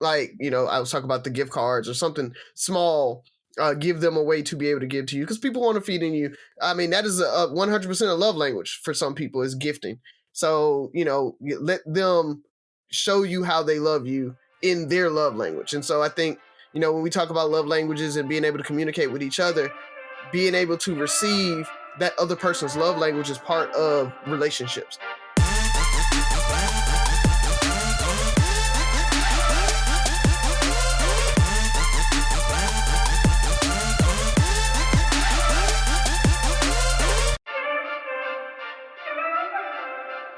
like, I was talking about the gift cards or something small, give them a way to be able to give to you because people want to feed in you. I mean, that is a 100% a love language for some people is gifting. So, let them show you how they love you in their love language. And so I think, when we talk about love languages and being able to communicate with each other, being able to receive that other person's love language is part of relationships.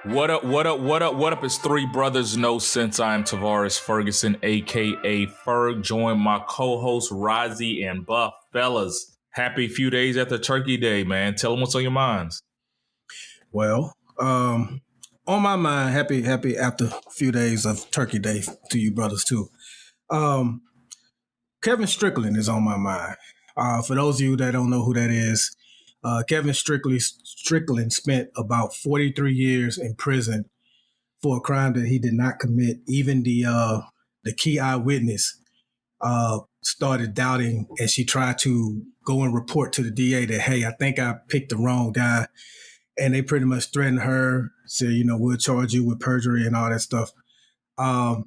What up? It's Three Brothers No Sense. I'm Tavares Ferguson, a.k.a. Ferg. Join my co-host Razi and Buff. Fellas, happy few days after Turkey Day, man. Tell them what's on your minds. Well, on my mind, happy after a few days of Turkey Day to you brothers too. Kevin Strickland is on my mind. For those of you that don't know who that is, Kevin Strickland spent about 43 years in prison for a crime that he did not commit. Even the key eyewitness started doubting, and she tried to go and report to the DA that, hey, I think I picked the wrong guy. And they pretty much threatened her, said, we'll charge you with perjury and all that stuff. A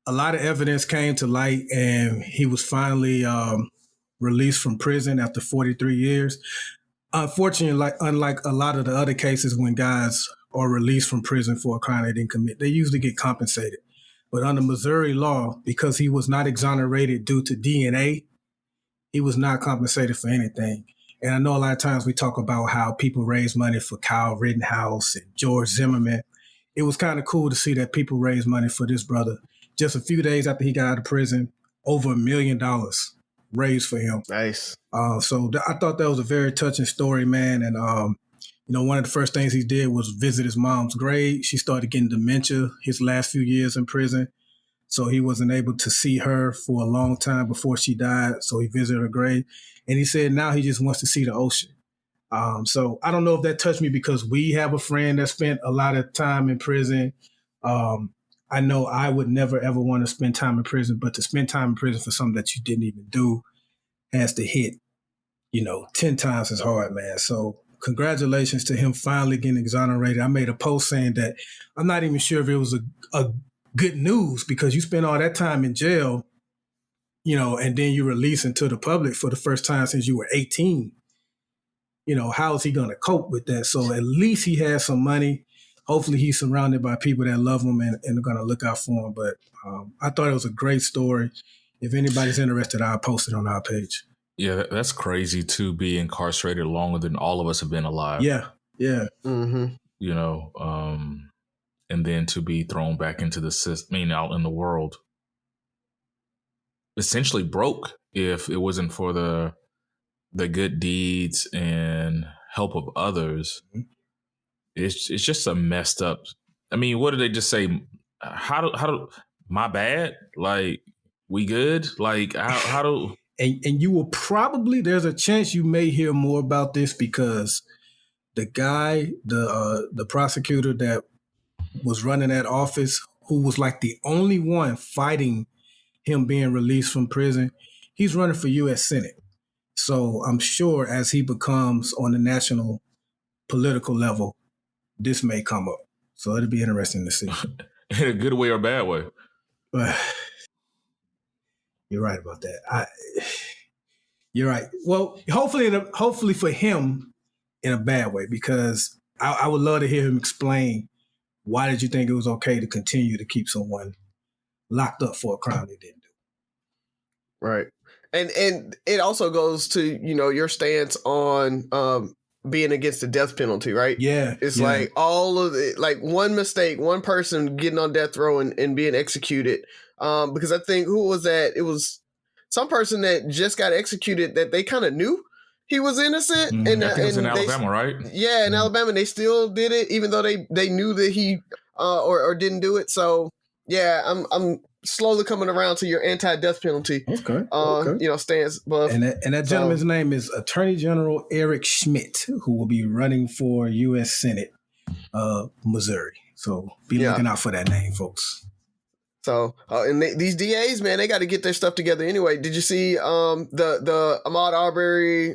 lot of evidence came to light, and he was finally released from prison after 43 years. Unfortunately, unlike a lot of the other cases when guys are released from prison for a crime they didn't commit, they usually get compensated. But under Missouri law, because he was not exonerated due to DNA, he was not compensated for anything. And I know a lot of times we talk about how people raise money for Kyle Rittenhouse and George Zimmerman. It was kind of cool to see that people raise money for this brother. Just a few days after he got out of prison, over $1 million raised for him. Nice. I thought that was a very touching story, man. And, one of the first things he did was visit his mom's grave. She started getting dementia his last few years in prison. So he wasn't able to see her for a long time before she died. So he visited her grave. And he said now he just wants to see the ocean. So I don't know if that touched me because we have a friend that spent a lot of time in prison. I know I would never, ever want to spend time in prison, but to spend time in prison for something that you didn't even do has to hit, 10 times as hard, man. So congratulations to him finally getting exonerated. I made a post saying that I'm not even sure if it was a good news because you spend all that time in jail, and then you release into the public for the first time since you were 18. How is he going to cope with that? So at least he has some money. Hopefully he's surrounded by people that love him and are going to look out for him. But I thought it was a great story. If anybody's interested, I'll post it on our page. Yeah, that's crazy to be incarcerated longer than all of us have been alive. Yeah. Mm-hmm. And then to be thrown back into the system, out in the world, essentially broke if it wasn't for the good deeds and help of others. Mm-hmm. It's just a messed up. What did they just say? How do my bad? Like, we good? Like, how do? And you will probably, there's a chance you may hear more about this because the guy, the prosecutor that was running that office, who was like the only one fighting him being released from prison, he's running for U.S. Senate. So I'm sure as he becomes on the national political level, this may come up. So it'll be interesting to see. In a good way or a bad way? You're right about that. You're right. Well, hopefully for him in a bad way, because I would love to hear him explain why did you think it was okay to continue to keep someone locked up for a crime they didn't do. Right. And it also goes to, your stance on being against the death penalty, right? Yeah. It's like all of it, like one mistake, one person getting on death row and being executed. Because I think, who was that? It was some person that just got executed that they kind of knew he was innocent. Mm-hmm. And I think it was in Alabama, right? Yeah, in Alabama, they still did it, even though they knew that he or didn't do it. So yeah, I'm slowly coming around to your anti-death penalty. Okay. Stance. Buff. And that gentleman's name is Attorney General Eric Schmidt, who will be running for U.S. Senate, Missouri. So be looking out for that name, folks. So, and these DAs, man, they got to get their stuff together anyway. Did you see the Ahmaud Arbery,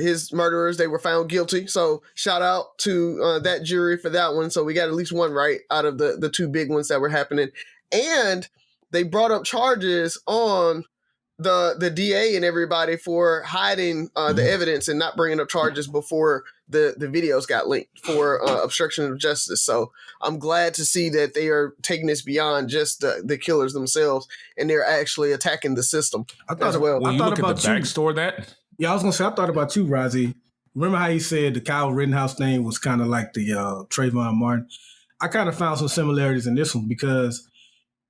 his murderers? They were found guilty. So, shout out to that jury for that one. So, we got at least one right out of the two big ones that were happening. And they brought up charges on the DA and everybody for hiding the evidence and not bringing up charges before the videos got linked for obstruction of justice. So I'm glad to see that they are taking this beyond just the killers themselves, and they're actually attacking the system as well. When you look at the backstory of that? Yeah, I was going to say, I thought about you, Razi. Remember how you said the Kyle Rittenhouse thing was kind of like the Trayvon Martin? I kind of found some similarities in this one because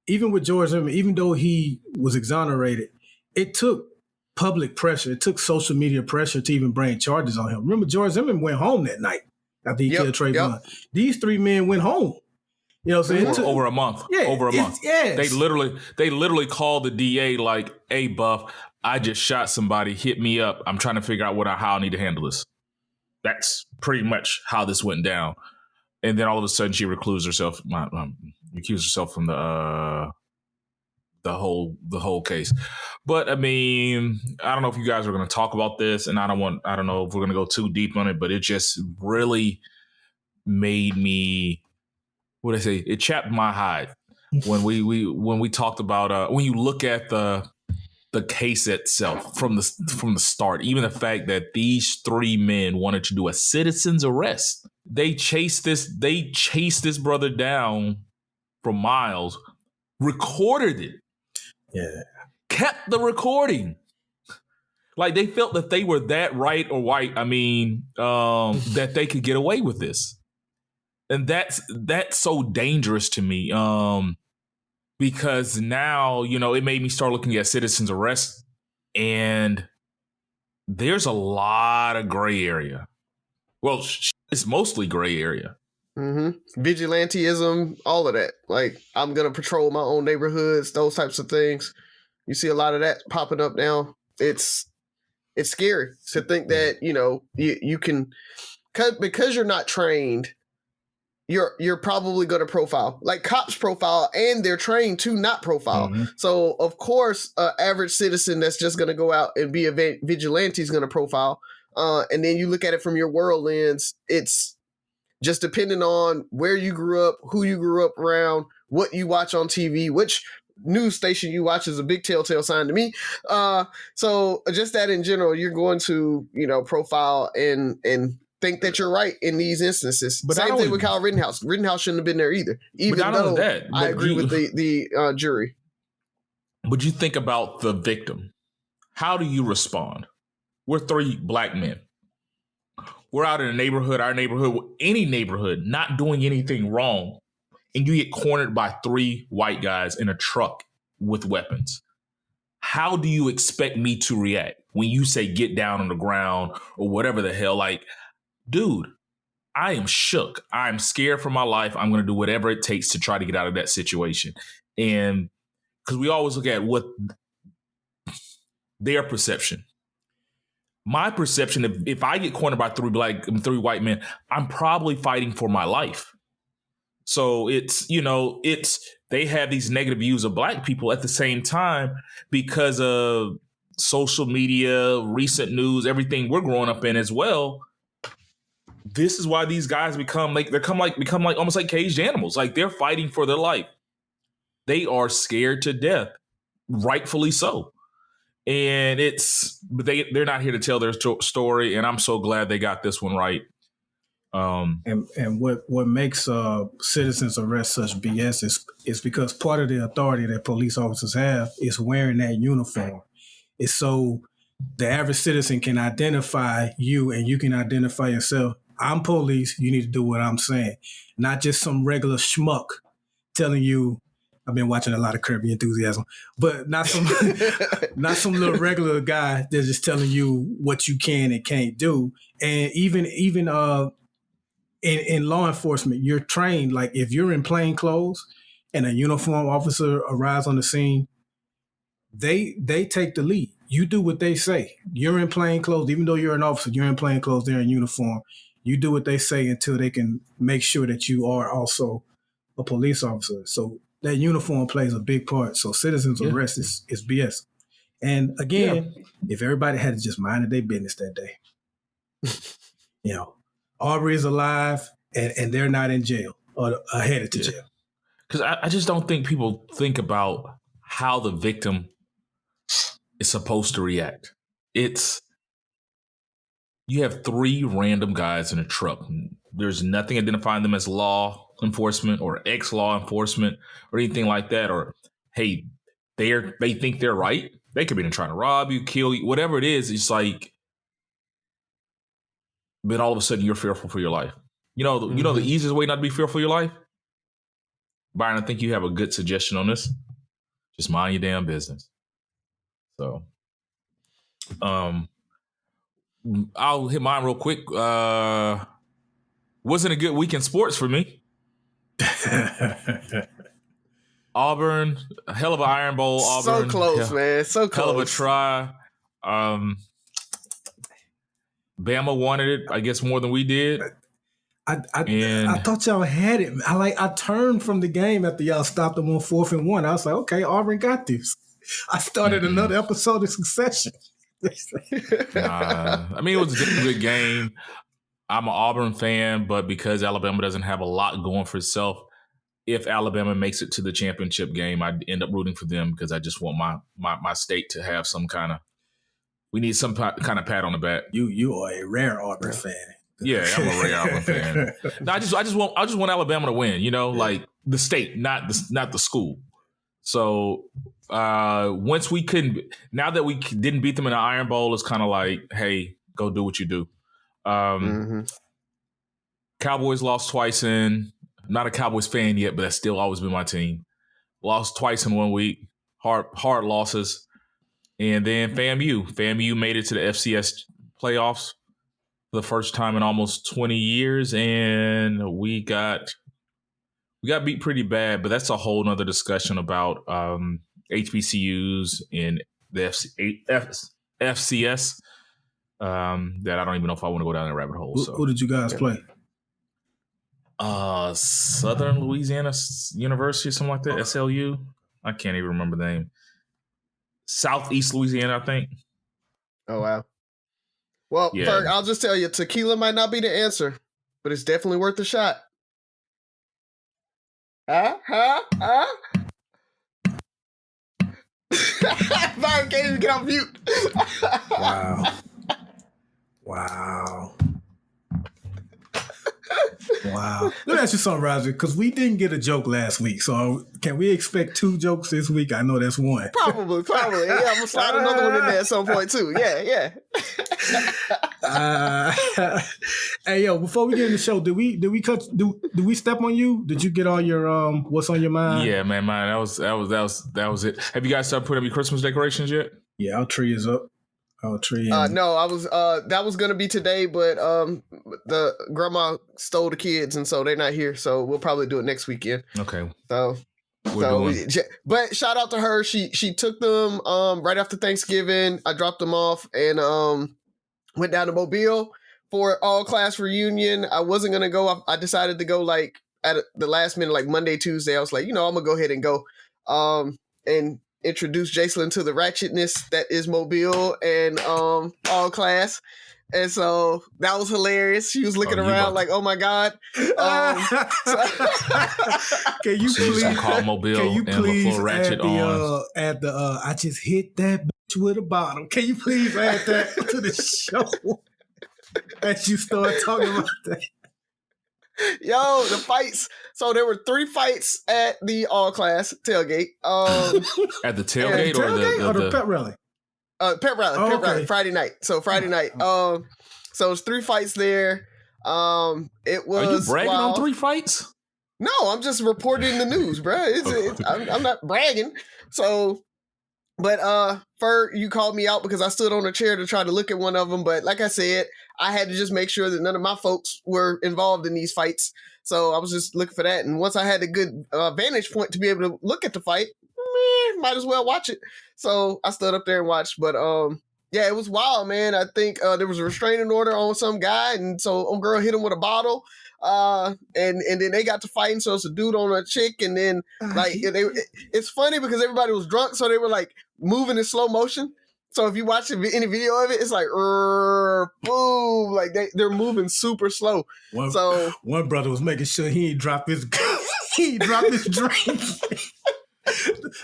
even with George Zimmerman, even though he was exonerated, it took public pressure. It took social media pressure to even bring charges on him. Remember, George Zimmerman went home that night after he killed Trayvon. These three men went home. You know what I'm saying? Over a month. Yeah, over a month. Yes. They literally called the DA like, "Hey, Buff, I just shot somebody. Hit me up. I'm trying to figure out how I need to handle this." That's pretty much how this went down. And then all of a sudden, she recused herself from the whole case. But I mean, I don't know if you guys are going to talk about this, and I don't know if we're going to go too deep on it, but it just really made me, it chapped my hide when we talked about when you look at the case itself from the start, even the fact that these three men wanted to do a citizen's arrest. They chased this brother down for miles, recorded it. Yeah. Kept the recording. Like they felt that they were that right or white. I mean, that they could get away with this. And that's so dangerous to me. Because now, it made me start looking at citizens arrest, and there's a lot of gray area. Well, it's mostly gray area. Mm-hmm. Vigilantism, all of that. Like, I'm going to patrol my own neighborhoods, those types of things. You see a lot of that popping up now. It's scary to think that, you can, because you're not trained, you're probably going to profile. Like cops profile, and they're trained to not profile. Mm-hmm. So, of course, an average citizen that's just going to go out and be a vigilante is going to profile. And then you look at it from your world lens, it's just depending on where you grew up, who you grew up around, what you watch on TV, which news station you watch is a big telltale sign to me. So just that in general, you're going to, profile and think that you're right in these instances. But same thing with Kyle Rittenhouse. Rittenhouse shouldn't have been there either. Even though I agree with the jury. But you think about the victim. How do you respond? We're three black men. We're out in a neighborhood, our neighborhood, any neighborhood, not doing anything wrong. And you get cornered by three white guys in a truck with weapons. How do you expect me to react when you say get down on the ground or whatever the hell? Like, dude, I am shook. I'm scared for my life. I'm going to do whatever it takes to try to get out of that situation. And because we always look at what their perception. My perception, if I get cornered by three white men, I'm probably fighting for my life. So they have these negative views of black people at the same time because of social media, recent news, everything we're growing up in as well. This is why these guys become almost like caged animals. Like they're fighting for their life. They are scared to death, rightfully so. And but they're not here to tell their story, and I'm so glad they got this one right. And what makes citizens arrest such BS is because part of the authority that police officers have is wearing that uniform. It's so the average citizen can identify you, and you can identify yourself. I'm police. You need to do what I'm saying, not just some regular schmuck telling you. I've been watching a lot of Curb Your Enthusiasm, but not some little regular guy that's just telling you what you can and can't do. And even in law enforcement, you're trained. Like if you're in plain clothes and a uniform officer arrives on the scene, they take the lead. You do what they say. You're in plain clothes, even though you're an officer. You're in plain clothes. They're in uniform. You do what they say until they can make sure that you are also a police officer. So that uniform plays a big part. So citizens arrest is BS. And again, if everybody had just minded their business that day, Arbery is alive and they're not in jail or headed to jail. Because I just don't think people think about how the victim is supposed to react. You have 3 random guys in a truck. There's nothing identifying them as law enforcement or ex-law enforcement or anything like that. Or, hey, they think they're right. They could be trying to rob you, kill you, whatever it is. It's like, but all of a sudden you're fearful for your life. You know the easiest way not to be fearful for your life? Byron, I think you have a good suggestion on this. Just mind your damn business. So, I'll hit mine real quick. Wasn't a good week in sports for me. Auburn, a hell of an Iron Bowl. Auburn, so close, man. So close. Hell of a try. Bama wanted it, I guess, more than we did. I thought y'all had it. I turned from the game after y'all stopped them on 4th and 1. I was like, okay, Auburn got this. I started another episode of Succession. I mean, it was a good game. I'm an Auburn fan, but because Alabama doesn't have a lot going for itself, if Alabama makes it to the championship game, I'd end up rooting for them because I just want my state to have some kind of. We need some kind of pat on the back. You are a rare Auburn fan. Yeah, I'm a rare Auburn fan. No, I just want Alabama to win. Like the state, not the school. So once we couldn't, now that we didn't beat them in the Iron Bowl, it's kind of like, hey, go do what you do. Cowboys lost twice in. I'm not a Cowboys fan yet, but that's still always been my team. Lost twice in 1 week. Hard losses. And then FAMU made it to the FCS playoffs for the first time in almost 20 years, and we got beat pretty bad. But that's a whole nother discussion about HBCUs in the FCS that I don't even know if I want to go down that rabbit hole. Who did you guys play? Southern Louisiana University or something like that. SLU. I can't even remember the name. Southeast Louisiana, I think. Oh, wow. Well, Ferg, I'll just tell you, tequila might not be the answer, but it's definitely worth a shot. Byron can't even get on mute. Wow. Let me ask you something, Razi, because we didn't get a joke last week. So can we expect 2 jokes this week? I know that's one. Probably. Yeah, I'm gonna slide another one in there at some point too. Yeah. Hey, yo, before we get in the show, did we step on you? Did you get all your what's on your mind? Yeah, man, that was it. Have you guys started putting up your Christmas decorations yet? Yeah, our tree is up. No, I was that was gonna be today, but the grandma stole the kids, and so they're not here. So we'll probably do it next weekend. Okay. But shout out to her. She took them right after Thanksgiving. I dropped them off and went down to Mobile for all class reunion. I wasn't gonna go. I decided to go like at the last minute, like Monday, Tuesday. I was like, I'm gonna go ahead and go and introduce Jacelyn to the ratchetness that is Mobile and all class. And so that was hilarious. She was looking around like, oh my God. Can you please call Mobile and Leflore ratchet add the I just hit that bitch with a bottle. Can you please add that to the show as you start talking about that? Yo, the fights. So there were 3 fights at the all class tailgate. At the tailgate or the pep rally? Pep rally, Friday night. So Friday night. So it's 3 fights there. It was. Are you bragging on 3 fights? No, I'm just reporting the news, bro. I'm not bragging. So, but Ferg, you called me out because I stood on a chair to try to look at one of them. But like I said, I had to just make sure that none of my folks were involved in these fights. So I was just looking for that. And once I had a good vantage point to be able to look at the fight, might as well watch it. So I stood up there and watched. But yeah, it was wild, man. I think there was a restraining order on some guy. And so old girl hit him with a bottle. And then they got to fighting. So it's a dude on a chick, and then like it's funny because everybody was drunk, so they were like moving in slow motion. So if you watch any video of it, it's like boom, like they're moving super slow. One brother was making sure he ain't drop his drink.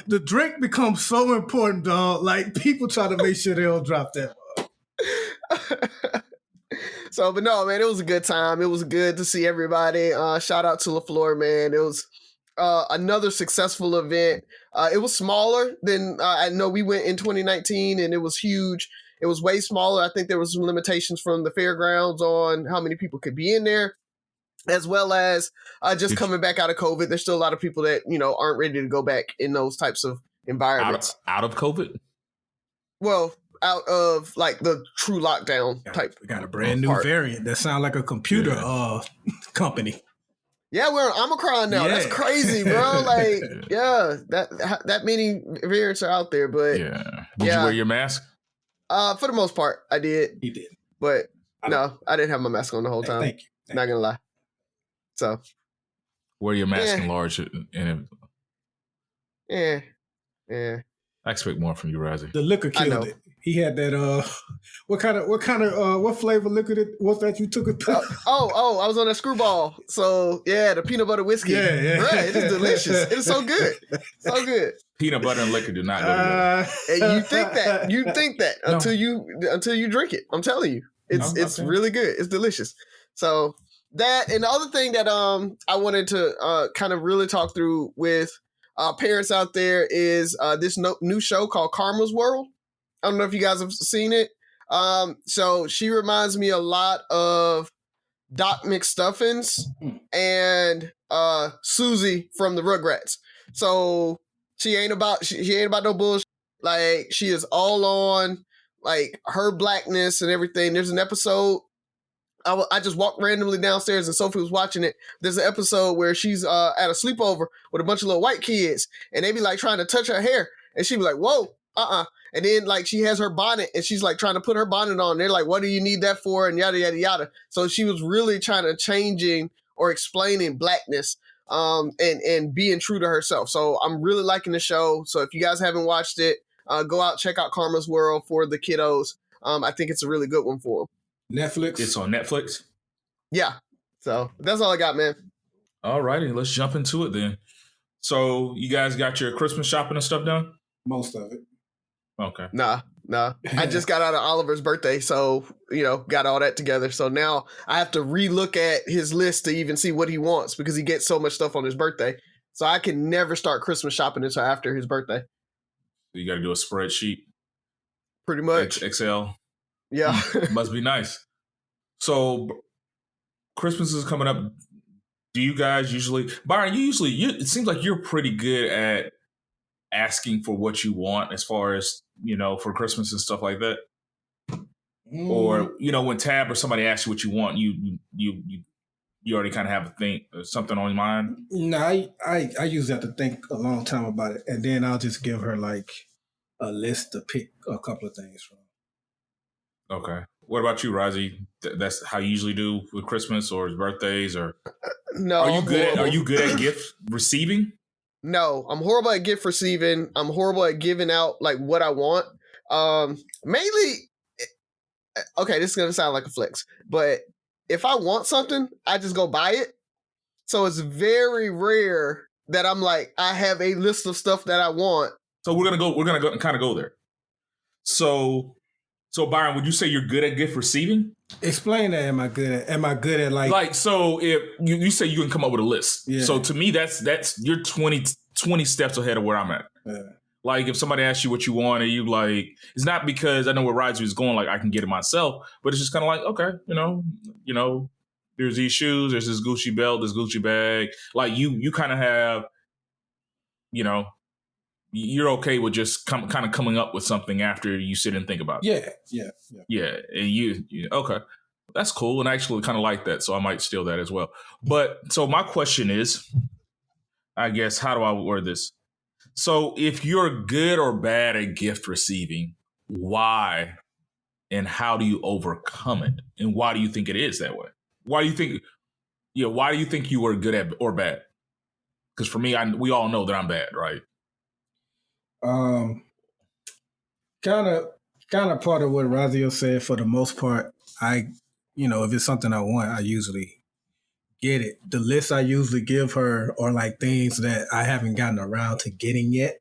The drink becomes so important, dog. Like people try to make sure they don't drop that. So, but no, man, it was a good time. It was good to see everybody. Shout out to Leflore, man. It was another successful event. It was smaller than I know we went in 2019, and it was huge. It was way smaller. I think there was some limitations from the fairgrounds on how many people could be in there, as well as just coming back out of COVID. There's still a lot of people that aren't ready to go back in those types of environments. Out of COVID? Well, out of like the true lockdown type. We got a brand new variant that sounds like a computer company. Yeah, we're on Omicron now. Yeah. That's crazy, bro. Like, that many variants are out there. But did you wear your mask? For the most part, I did. He did, but no, I didn't have my mask on the whole time. Thank you. Not gonna lie. So wear your mask enlarged, Yeah. I expect more from you, Razi. The liquor killed it. He had that. What flavor liquor was that you took it? I was on that Screwball. So yeah, the peanut butter whiskey. Yeah. Right, it is delicious. It's so good, so good. Peanut butter and liquor do not go together. You think that until you drink it. I'm telling you, it's really good. It's delicious. So that, and the other thing that I wanted to kind of really talk through with parents out there is this new show called Karma's World. I don't know if you guys have seen it. So she reminds me a lot of Doc McStuffins and Susie from the Rugrats. So she ain't about no bullshit. Like, she is all on like her blackness and everything. There's an episode. I just walked randomly downstairs and Sophie was watching it. There's an episode where she's at a sleepover with a bunch of little white kids, and they be like trying to touch her hair, and she be like, "Whoa, And then like she has her bonnet, and she's like trying to put her bonnet on. They're like, "What do you need that for?" And yada yada yada. So she was really trying to changing or explaining blackness, and being true to herself. So I'm really liking the show. So if you guys haven't watched it, go out, check out Karma's World for the kiddos. I think it's a really good one for them. Netflix. It's on Netflix. Yeah. So that's all I got, man. All righty, let's jump into it then. So you guys got your Christmas shopping and stuff done? Most of it. Okay. Nah. I just got out of Oliver's birthday, so got all that together. So now I have to relook at his list to even see what he wants, because he gets so much stuff on his birthday. So I can never start Christmas shopping until after his birthday. You got to do a spreadsheet. Pretty much. Excel. Yeah. Must be nice. So Christmas is coming up. Do you guys usually, Byron, it seems like you're pretty good at asking for what you want as far as, for Christmas and stuff like that? Or, when Tab or somebody asks you what you want, you already kind of have a thing, something on your mind? No, I usually have to think a long time about it, and then I'll just give her like a list to pick a couple of things from. Okay. What about you, Razi? That's how you usually do with Christmas or birthdays, or no? Are you good at gift receiving? No, I'm horrible at gift receiving. I'm horrible at giving out like what I want. Mainly, okay, this is gonna sound like a flex, but if I want something, I just go buy it. So it's very rare that I'm like, I have a list of stuff that I want. So we're gonna kind of go there. So Byron, would you say you're good at gift receiving? Explain that. Am I good at like so if you say you can come up with a list. Yeah. So to me, that's you're 20 steps ahead of where I'm at. Yeah. Like if somebody asks you what you want and you like, it's not because I know where Razi is going, like I can get it myself, but it's just kind of like, okay, there's these shoes, there's this Gucci belt, this Gucci bag. Like you kind of have, you're okay with just kind of coming up with something after you sit and think about it. Yeah. And you okay. That's cool. And I actually kind of like that. So I might steal that as well. But so my question is, I guess, how do I word this? So if you're good or bad at gift receiving, why and how do you overcome it? And why do you think it is that way? Why do you think Yeah, why do you think you were good at or bad? Because for me, we all know that I'm bad, right? Kind of part of what Razi said. For the most part, if it's something I want, I usually get it. The list I usually give her are like things that I haven't gotten around to getting yet,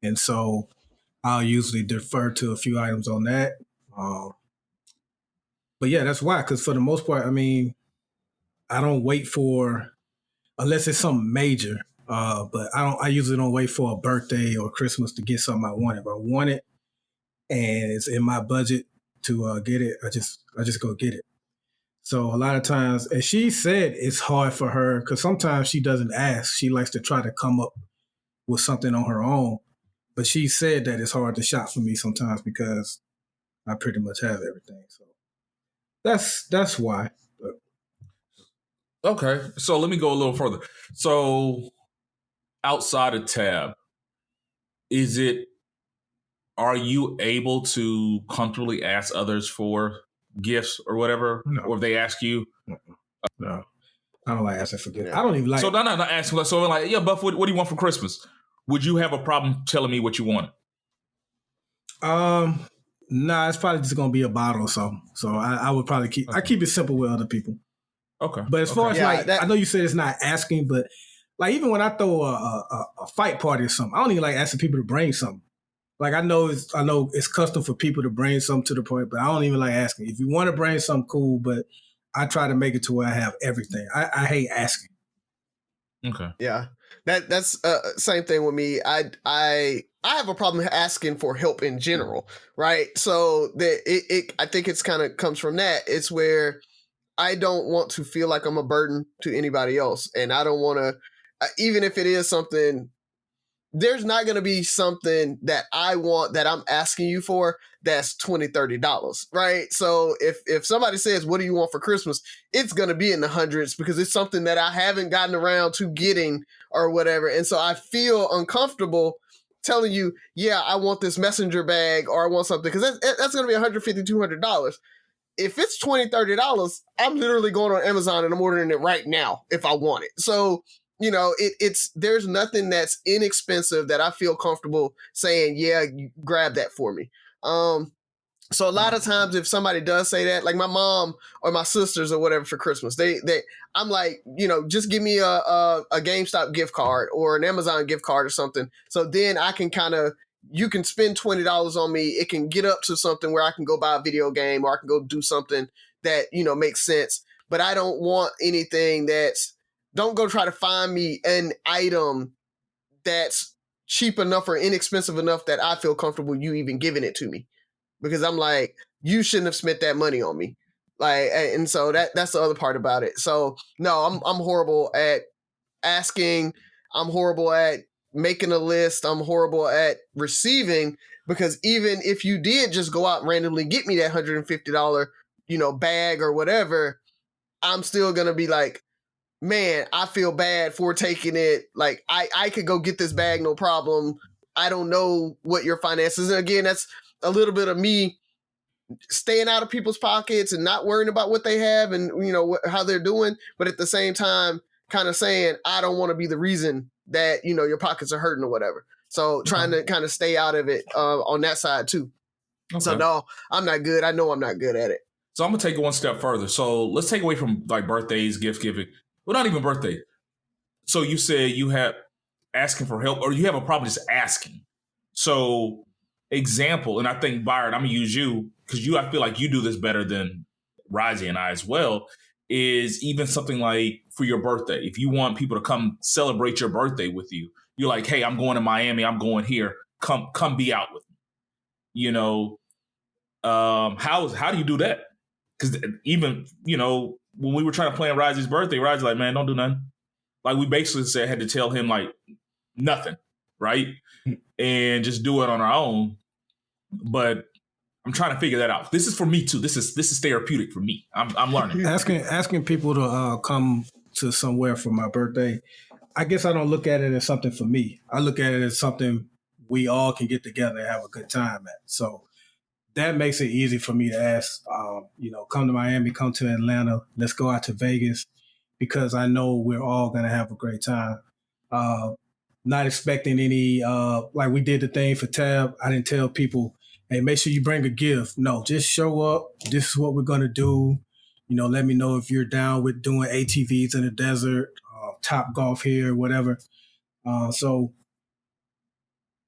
and so I'll usually defer to a few items on that. But yeah, that's why. Because for the most part, I mean, I don't wait for unless it's something major. But I usually don't wait for a birthday or Christmas to get something I want. If I want it and it's in my budget to get it, I just go get it. So a lot of times, and she said it's hard for her because sometimes she doesn't ask. She likes to try to come up with something on her own. But she said that it's hard to shop for me sometimes because I pretty much have everything. So that's why. But, Okay, so let me go a little further. So outside of Tab, are you able to comfortably ask others for gifts or whatever? No. Or if they ask you? No. I don't like asking for gifts. I don't even like. So not asking. So like, yeah, Buff, what do you want for Christmas? Would you have a problem telling me what you wanted? Nah, it's probably just gonna be a bottle or something. So I would probably keep. Okay. I keep it simple with other people. Okay. But as far as I know you said it's not asking, but like even when I throw a fight party or something, I don't even like asking people to bring something. Like I know it's custom for people to bring something to the point, but I don't even like asking. If you want to bring something, cool, but I try to make it to where I have everything. I hate asking. Okay. Yeah, that's same thing with me. I have a problem asking for help in general, right? So I think it's kind of comes from that. It's where I don't want to feel like I'm a burden to anybody else, and I don't want to, even if it is something. There's not going to be something that I want that I'm asking you for that's $20, $30, right? So if somebody says, what do you want for Christmas? It's going to be in the hundreds because it's something that I haven't gotten around to getting or whatever. And so I feel uncomfortable telling you, yeah, I want this messenger bag or I want something because that's going to be $150, $200. If it's $20, $30, I'm literally going on Amazon and I'm ordering it right now if I want it. So there's nothing that's inexpensive that I feel comfortable saying, yeah, you grab that for me. So a lot of times if somebody does say that, like my mom or my sisters or whatever for Christmas, I'm like, just give me a GameStop gift card or an Amazon gift card or something. So then I can you can spend $20 on me. It can get up to something where I can go buy a video game or I can go do something that, makes sense. But I don't want anything don't go try to find me an item that's cheap enough or inexpensive enough that I feel comfortable you even giving it to me. Because I'm like, you shouldn't have spent that money on me. And so that's the other part about it. So no, I'm horrible at asking. I'm horrible at making a list. I'm horrible at receiving because even if you did just go out and randomly get me that $150, bag or whatever, I'm still going to be like, man, I feel bad for taking it. Like I could go get this bag, no problem. I don't know what your finances. And again, that's a little bit of me staying out of people's pockets and not worrying about what they have and how they're doing, but at the same time, kind of saying I don't want to be the reason that your pockets are hurting or whatever. So trying to kind of stay out of it on that side too. Okay. So no, I'm not good. I know I'm not good at it. So I'm gonna take it one step further. So let's take away from like birthdays, gift giving. Well, not even birthday. So you said you have asking for help or you have a problem just asking. So example, and I think Byron, I'm gonna use you because I feel like you do this better than Razi and I as well, is even something like for your birthday. If you want people to come celebrate your birthday with you, you're like, hey, I'm going to Miami, I'm going here. Come be out with me. How do you do that? Because even, when we were trying to plan Razi's birthday, Razi's like, man, don't do nothing. Like we basically had to tell him like nothing, right? And just do it on our own. But I'm trying to figure that out. This is for me too. This is therapeutic for me. I'm learning. Asking people to come to somewhere for my birthday, I guess I don't look at it as something for me. I look at it as something we all can get together and have a good time at. So that makes it easy for me to ask, come to Miami, come to Atlanta, let's go out to Vegas. because I know we're all going to have a great time. Not expecting any, like we did the thing for Tab. I didn't tell people, hey, make sure you bring a gift. No, just show up. This is what we're going to do. Let me know if you're down with doing ATVs in the desert, Top Golf here, whatever. So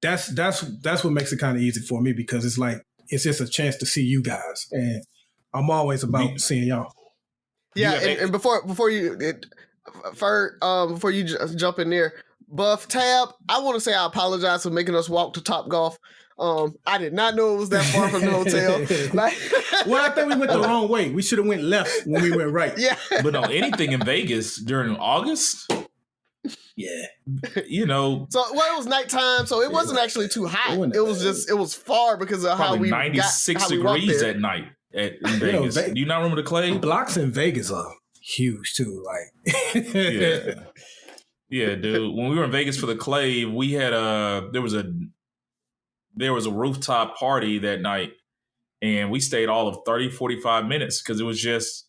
that's what makes it kind of easy for me, because it's like, it's just a chance to see you guys. And I'm always about seeing y'all. Yeah. And before you, before you jump in there, Buff, Tab, I want to say I apologize for making us walk to Top Golf. I did not know it was that far from the hotel. Well, I think we went the wrong way. We should have went left when we went right. Yeah. But no, anything in Vegas during August, yeah. So, it was nighttime, so it wasn't actually too hot. It was far because of how we 96 degrees at night in Vegas. Do you not remember the clay? Blocks in Vegas are huge too. Like, yeah, dude. When we were in Vegas for the clay, we had there was a rooftop party that night, and we stayed all of 30, 45 minutes because it was just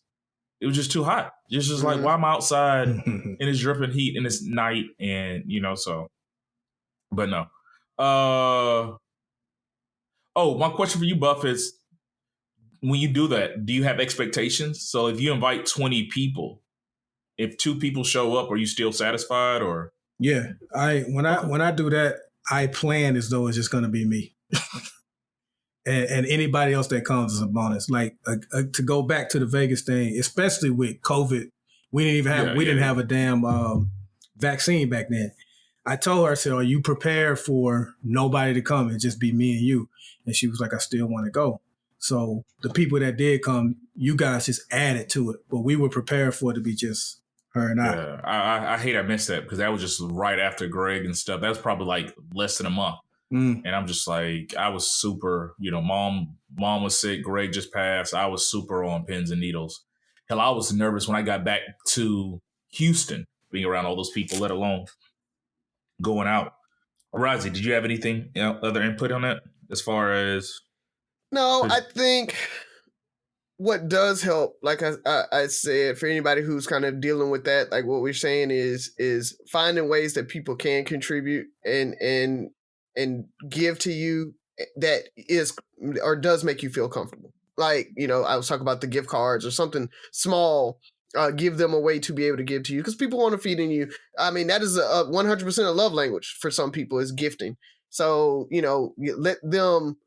too hot. It's just like, why am I outside in this dripping heat and it's night, and so. But no. My question for you, Buff, is when you do that, do you have expectations? So if you invite 20 people, if 2 people show up, are you still satisfied? Or yeah, when I do that, I plan as though it's just going to be me. And anybody else that comes is a bonus. Like to go back to the Vegas thing, especially with COVID, we didn't have a damn vaccine back then. I told her, I said, "Are you prepared for nobody to come and just be me and you?" And she was like, "I still want to go." So the people that did come, you guys just added to it, but we were prepared for it to be just her and I. Yeah, I hate I missed that because that was just right after Greg and stuff. That was probably like less than a month. And I'm just like, I was super, mom was sick. Greg just passed. I was super on pins and needles. Hell, I was nervous when I got back to Houston, being around all those people, let alone going out. Razi, did you have anything, other input on that as far as? No, I think what does help, like I said, for anybody who's kind of dealing with that, like what we're saying is finding ways that people can contribute and give to you that is or does make you feel comfortable. Like, I was talking about the gift cards or something small, give them a way to be able to give to you because people want to feed in you. I mean, that is a 100% a love language for some people is gifting. So, let them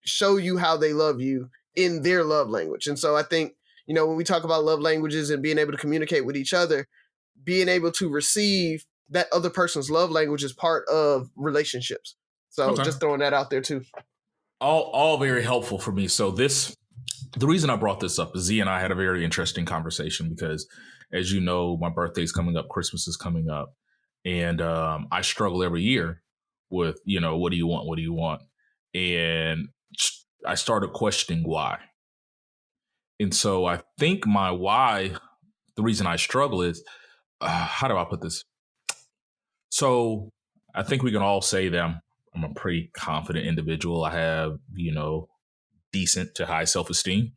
show you how they love you in their love language. And so I think, when we talk about love languages and being able to communicate with each other, being able to receive that other person's love language is part of relationships. So just throwing that out there too. All very helpful for me. So the reason I brought this up is Z and I had a very interesting conversation because, as you know, my birthday's coming up, Christmas is coming up, and I struggle every year with, what do you want? What do you want? And I started questioning why. And so I think my why, the reason I struggle is, how do I put this? So I think we can all say that I'm a pretty confident individual. I have, decent to high self-esteem.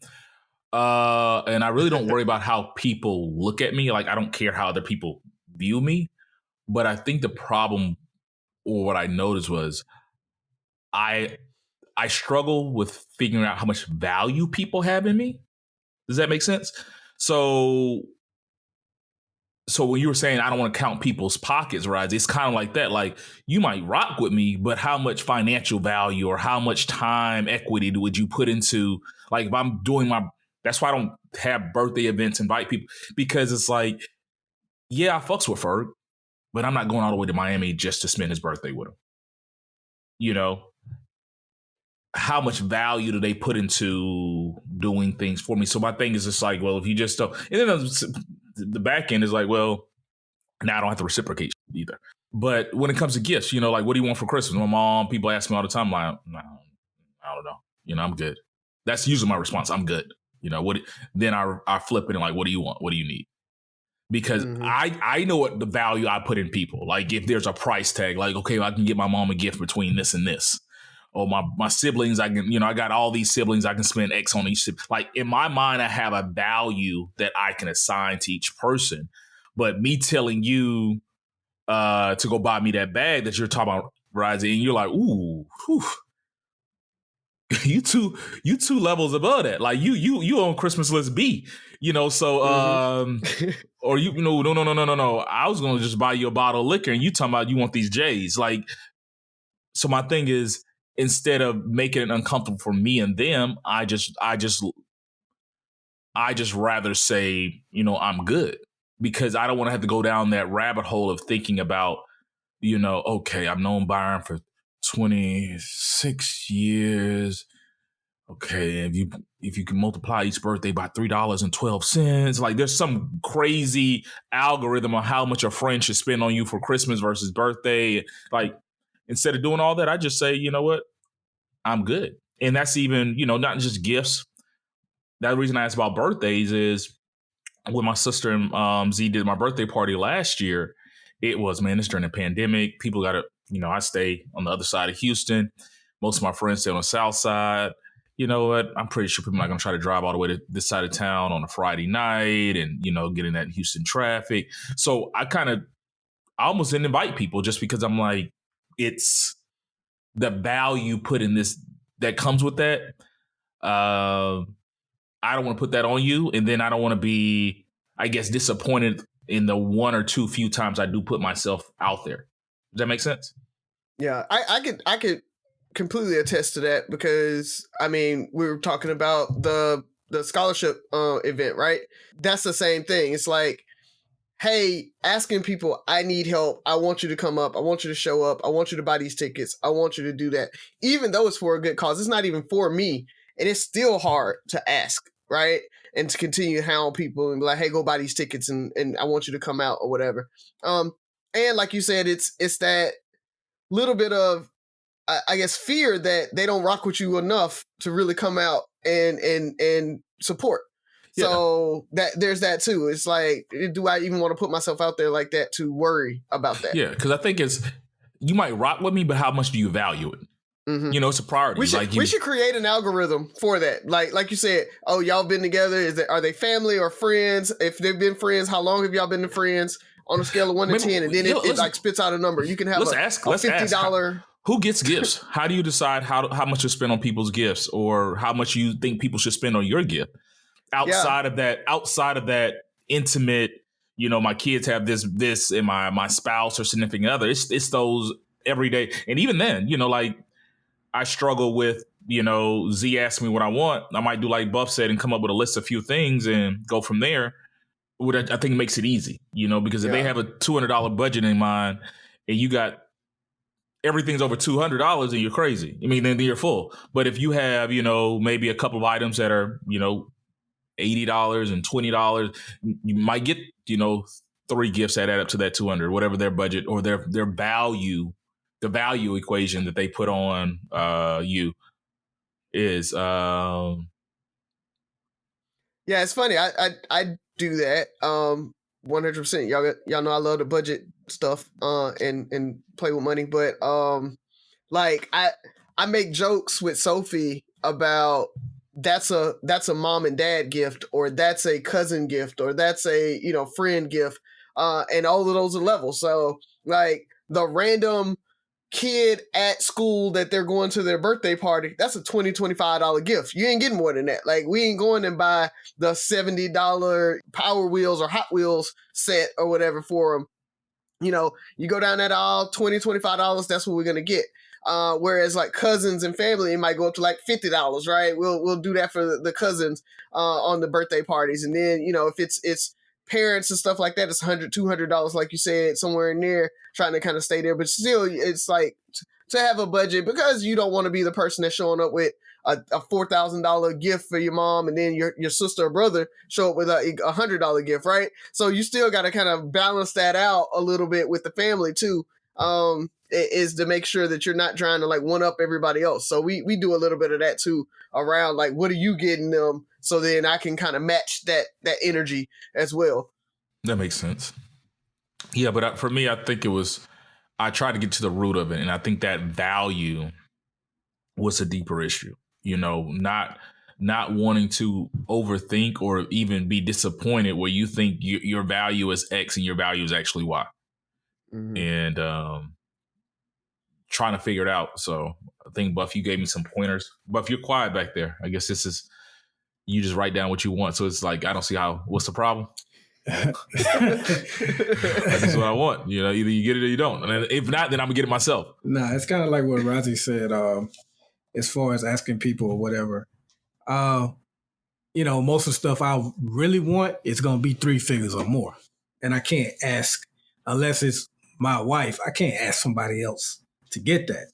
And I really don't worry about how people look at me. Like, I don't care how other people view me. But I think the problem, or what I noticed, was I struggle with figuring out how much value people have in me. Does that make sense? So when you were saying I don't want to count people's pockets, right? It's kind of like that. Like, you might rock with me, but how much financial value or how much time equity would you put into, like, if I'm doing that's why I don't have birthday events, invite people, because it's like, yeah, I fucks with Ferg, but I'm not going all the way to Miami just to spend his birthday with him. How much value do they put into doing things for me? So my thing is just like, well, if you just don't, and then the back end is like, well, now I don't have to reciprocate either. But when it comes to gifts, like, what do you want for Christmas? My mom, people ask me all the time, like, no, I don't know. I'm good. That's usually my response. I'm good. Then I flip it and like, what do you want? What do you need? Because I know what the value I put in people. Like, if there's a price tag, like, okay, I can get my mom a gift between this and this. Or my siblings, I can, I got all these siblings, I can spend X on each sibling. Like, in my mind, I have a value that I can assign to each person. But me telling you to go buy me that bag that you're talking about, Razi, and you're like, ooh, whew. you two levels above that. Like you on Christmas list B, so or no. I was gonna just buy you a bottle of liquor and you talking about you want these J's. Like, so my thing is, instead of making it uncomfortable for me and them, I just rather say, I'm good, because I don't want to have to go down that rabbit hole of thinking about, okay, I've known Byron for 26 years. Okay, if you can multiply each birthday by $3.12, like there's some crazy algorithm on how much a friend should spend on you for Christmas versus birthday. Like, instead of doing all that, I just say, you know what, I'm good. And that's even, not just gifts. That reason I asked about birthdays is when my sister and Z did my birthday party last year, it was, man, it's during the pandemic. People got to, I stay on the other side of Houston. Most of my friends stay on the south side. You know what? I'm pretty sure people are not going to try to drive all the way to this side of town on a Friday night and, get in that Houston traffic. So I almost didn't invite people just because I'm like, it's the value put in this that comes with that. I don't want to put that on you. And then I don't want to be, I guess, disappointed in the one or two few times I do put myself out there. Does that make sense? Yeah, I could completely attest to that, because we were talking about the scholarship event, right? That's the same thing. It's like, hey, asking people, I need help. I want you to come up. I want you to show up. I want you to buy these tickets. I want you to do that. Even though it's for a good cause, it's not even for me. And it's still hard to ask, right? And to continue to hound people and be like, hey, go buy these tickets and I want you to come out or whatever. And like you said, it's that little bit of, I guess, fear that they don't rock with you enough to really come out and support. Yeah. So there's that too. It's like, do I even want to put myself out there like that to worry about that? Yeah, because I think you might rock with me, but how much do you value it? Mm-hmm. It's a priority. We should create an algorithm for that. Like you said, oh, y'all been together. Are they family or friends? If they've been friends, how long have y'all been friends? On a scale of 1 to 10, and then it like spits out a number. You can have a $50. Who gets gifts? How do you decide how much to spend on people's gifts, or how much you think people should spend on your gift? Outside of that intimate, my kids have this, and my spouse or significant other. It's those everyday, and even then, like I struggle with, Z asks me what I want. I might do like Buff said and come up with a list of few things and go from there. What I think makes it easy, because if they have a $200 budget in mind and you got everything's over $200 and you're crazy. Then you're full. But if you have, maybe a couple of items that are, $80 and $20, you might get, 3 gifts that add up to that 200, whatever their budget or their value, the value equation that they put on you is. Yeah, it's funny. I do that 100%. Y'all know I love the budget stuff and play with money, but like I make jokes with Sophie about that's a mom and dad gift, or that's a cousin gift, or that's a friend gift, and all of those are levels. So like the random kid at school that they're going to their birthday party, that's a $25 gift. You ain't getting more than that. Like, we ain't going and buy the $70 Power Wheels or Hot Wheels set or whatever for them. You go down that aisle, $25, that's what we're going to get. Whereas like cousins and family, it might go up to like $50, right? We'll do that for the cousins on the birthday parties. And then, if it's parents and stuff like that, it's $100, $200, like you said, somewhere in there, trying to kind of stay there. But still, it's like to have a budget, because you don't want to be the person that's showing up with a $4,000 gift for your mom, and then your sister or brother show up with a $100 gift, right? So you still got to kind of balance that out a little bit with the family too. Is to make sure that you're not trying to like one up everybody else. So we do a little bit of that too, around like, what are you getting them? So then I can kind of match that energy as well. That makes sense. Yeah, but for me, I think I tried to get to the root of it. And I think that value was a deeper issue, not not wanting to overthink or even be disappointed where you think your value is X and your value is actually Y. Mm-hmm. And trying to figure it out. So I think, Buff, you gave me some pointers. Buff, you're quiet back there. I guess this is, you just write down what you want. So it's like, I don't see what's the problem? That's what I want. Either you get it or you don't. And if not, then I'm gonna get it myself. Nah, it's kind of like what Razi said, as far as asking people or whatever. Most of the stuff I really want is gonna be 3 figures or more. And I can't ask, unless it's my wife, I can't ask somebody else to get that.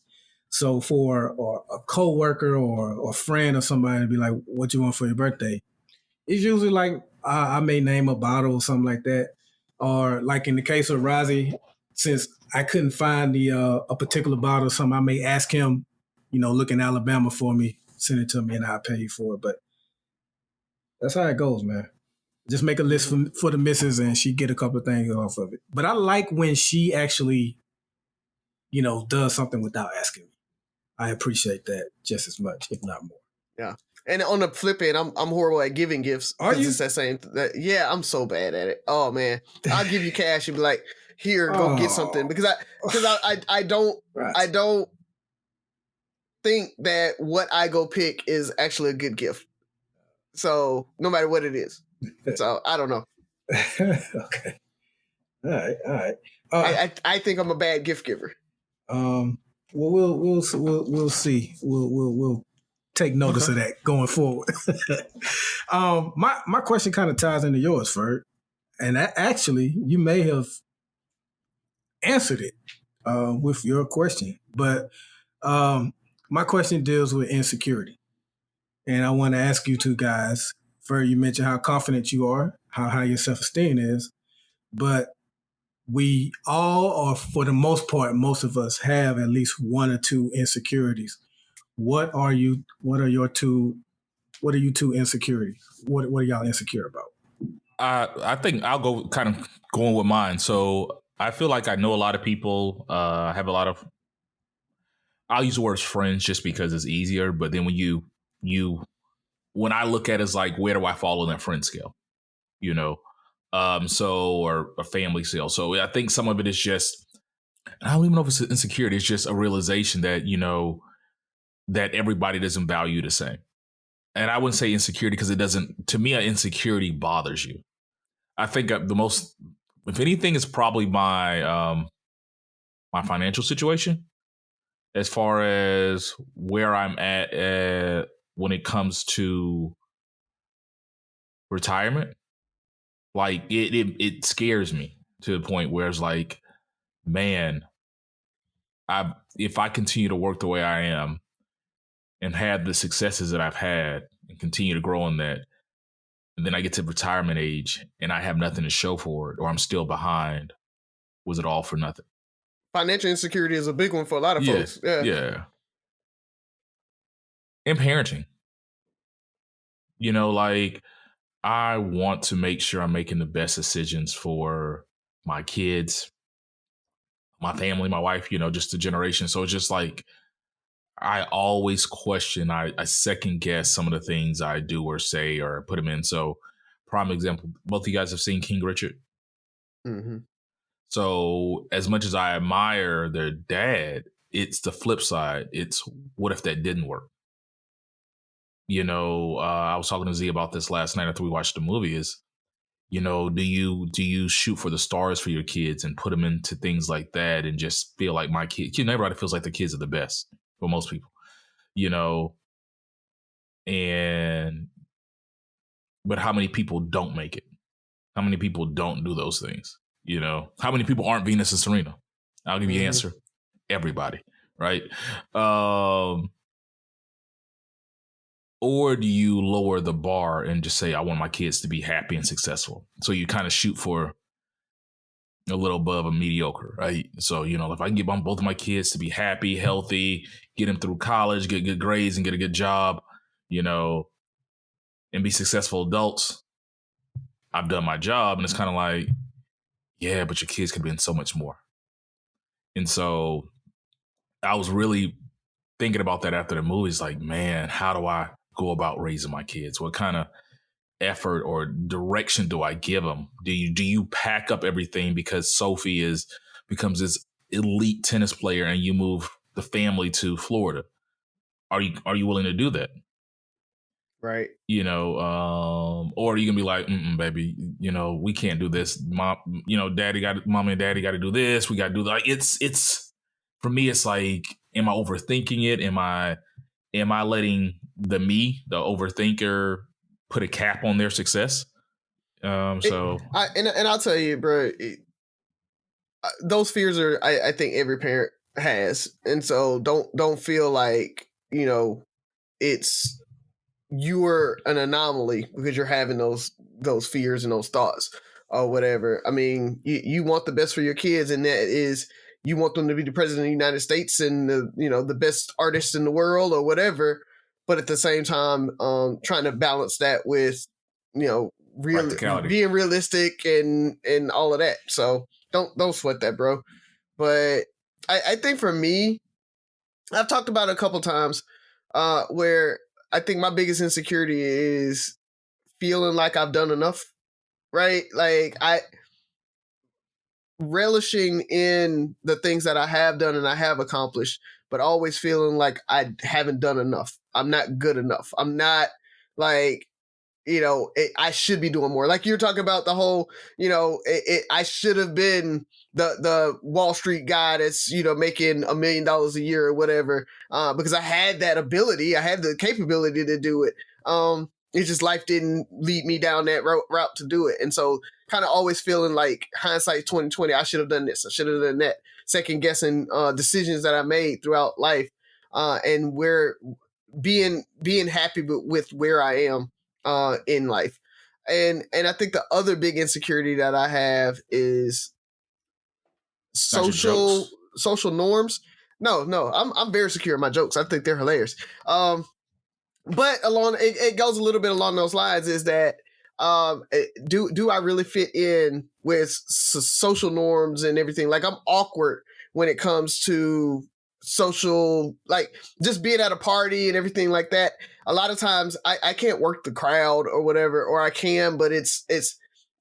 So for a coworker or a friend or somebody to be like, what you want for your birthday? It's usually like, I may name a bottle or something like that. Or like in the case of Razi, since I couldn't find a particular bottle or something, I may ask him, look in Alabama for me, send it to me, and I'll pay you for it. But that's how it goes, man. Just make a list for the missus and she get a couple of things off of it. But I like when she actually, does something without asking me. I appreciate that just as much, if not more. Yeah. And on the flip end, I'm horrible at giving gifts. Are you? It's that same. Yeah, I'm so bad at it. Oh man, I'll give you cash and be like, "Here, go get something," because I don't right. I don't think that what I go pick is actually a good gift. So no matter what it is, so I don't know. Okay. All right. I think I'm a bad gift giver. Well, we'll see. We'll take notice of that going forward. My question kind of ties into yours, Ferg, and actually you may have answered it with your question, but my question deals with insecurity, and I want to ask you two guys. Ferg, you mentioned how confident you are, how high your self-esteem is, but we all, or for the most part, most of us have at least 1 or 2 insecurities. What are you two insecurities? What are y'all insecure about? I think I'll go kind of going with mine. So I feel like I know a lot of people, have a lot of, I'll use the word friends just because it's easier. But then when I look at it as like, where do I fall on that friend scale? Or a family scale. So I think some of it is just, I don't even know if it's an insecurity. It's just a realization that, that everybody doesn't value the same. And I wouldn't say insecurity because it doesn't, to me, an insecurity bothers you. I think the most, if anything, is probably my financial situation as far as where I'm at when it comes to retirement. Like it scares me to the point where it's like, man, if I continue to work the way I am and have the successes that I've had and continue to grow in that, and then I get to retirement age and I have nothing to show for it, or I'm still behind, was it all for nothing? Financial insecurity is a big one for a lot of folks. Yeah. And parenting. Like, I want to make sure I'm making the best decisions for my kids, my family, my wife, just the generation. So it's just like, I always question, I second guess some of the things I do or say or put them in. So prime example, both of you guys have seen King Richard. Mm-hmm. So as much as I admire their dad, it's the flip side. It's what if that didn't work? I was talking to Z about this last night after we watched the movie is, do you shoot for the stars for your kids and put them into things like that and just feel like my kids, everybody feels like the kids are the best for most people, but how many people don't make it? How many people don't do those things? How many people aren't Venus and Serena? I'll give you the answer. Everybody, right? Or do you lower the bar and just say, I want my kids to be happy and successful? So you kind of shoot for a little above a mediocre, right? So, if I can get both of my kids to be happy, healthy, get them through college, get good grades and get a good job, and be successful adults, I've done my job. And it's kind of like, yeah, but your kids could have been so much more. And so I was really thinking about that after the movie. It's like, man, how do I go about raising my kids? What kind of effort or direction do I give them? Do you pack up everything because Sophie becomes this elite tennis player and you move the family to Florida? Are you willing to do that? Right. Or are you gonna be like, baby, we can't do this. Mom, mommy and daddy got to do this. We got to do that. It's for me. It's like, am I overthinking it? Am I letting the overthinker, put a cap on their success? I'll tell you, bro, those fears are, I think every parent has. And so don't feel like, it's, you're an anomaly because you're having those fears and those thoughts or whatever. I mean, you want the best for your kids, and that is, you want them to be the president of the United States and the best artist in the world or whatever. But at the same time, trying to balance that with, being realistic and all of that. So don't sweat that, bro. But I think for me, I've talked about it a couple times where I think my biggest insecurity is feeling like I've done enough, right? Like relishing in the things that I have done and I have accomplished, but always feeling like I haven't done enough. I'm not good enough. I'm not like, I should be doing more. Like you're talking about the whole, I should have been the Wall Street guy that's, making $1 million a year or whatever, because I had that ability. I had the capability to do it. It's just life didn't lead me down that route to do it. And so kind of always feeling like hindsight 2020, I should have done this. I should have done that. Second guessing decisions that I made throughout life, and where being happy with where I am in life. And I think the other big insecurity that I have is social norms. No, I'm very secure in my jokes. I think they're hilarious. But it goes a little bit along those lines, is that do I really fit in with social norms and everything? Like I'm awkward when it comes to social, like just being at a party and everything like that. A lot of times I can't work the crowd or whatever, or I can, but it's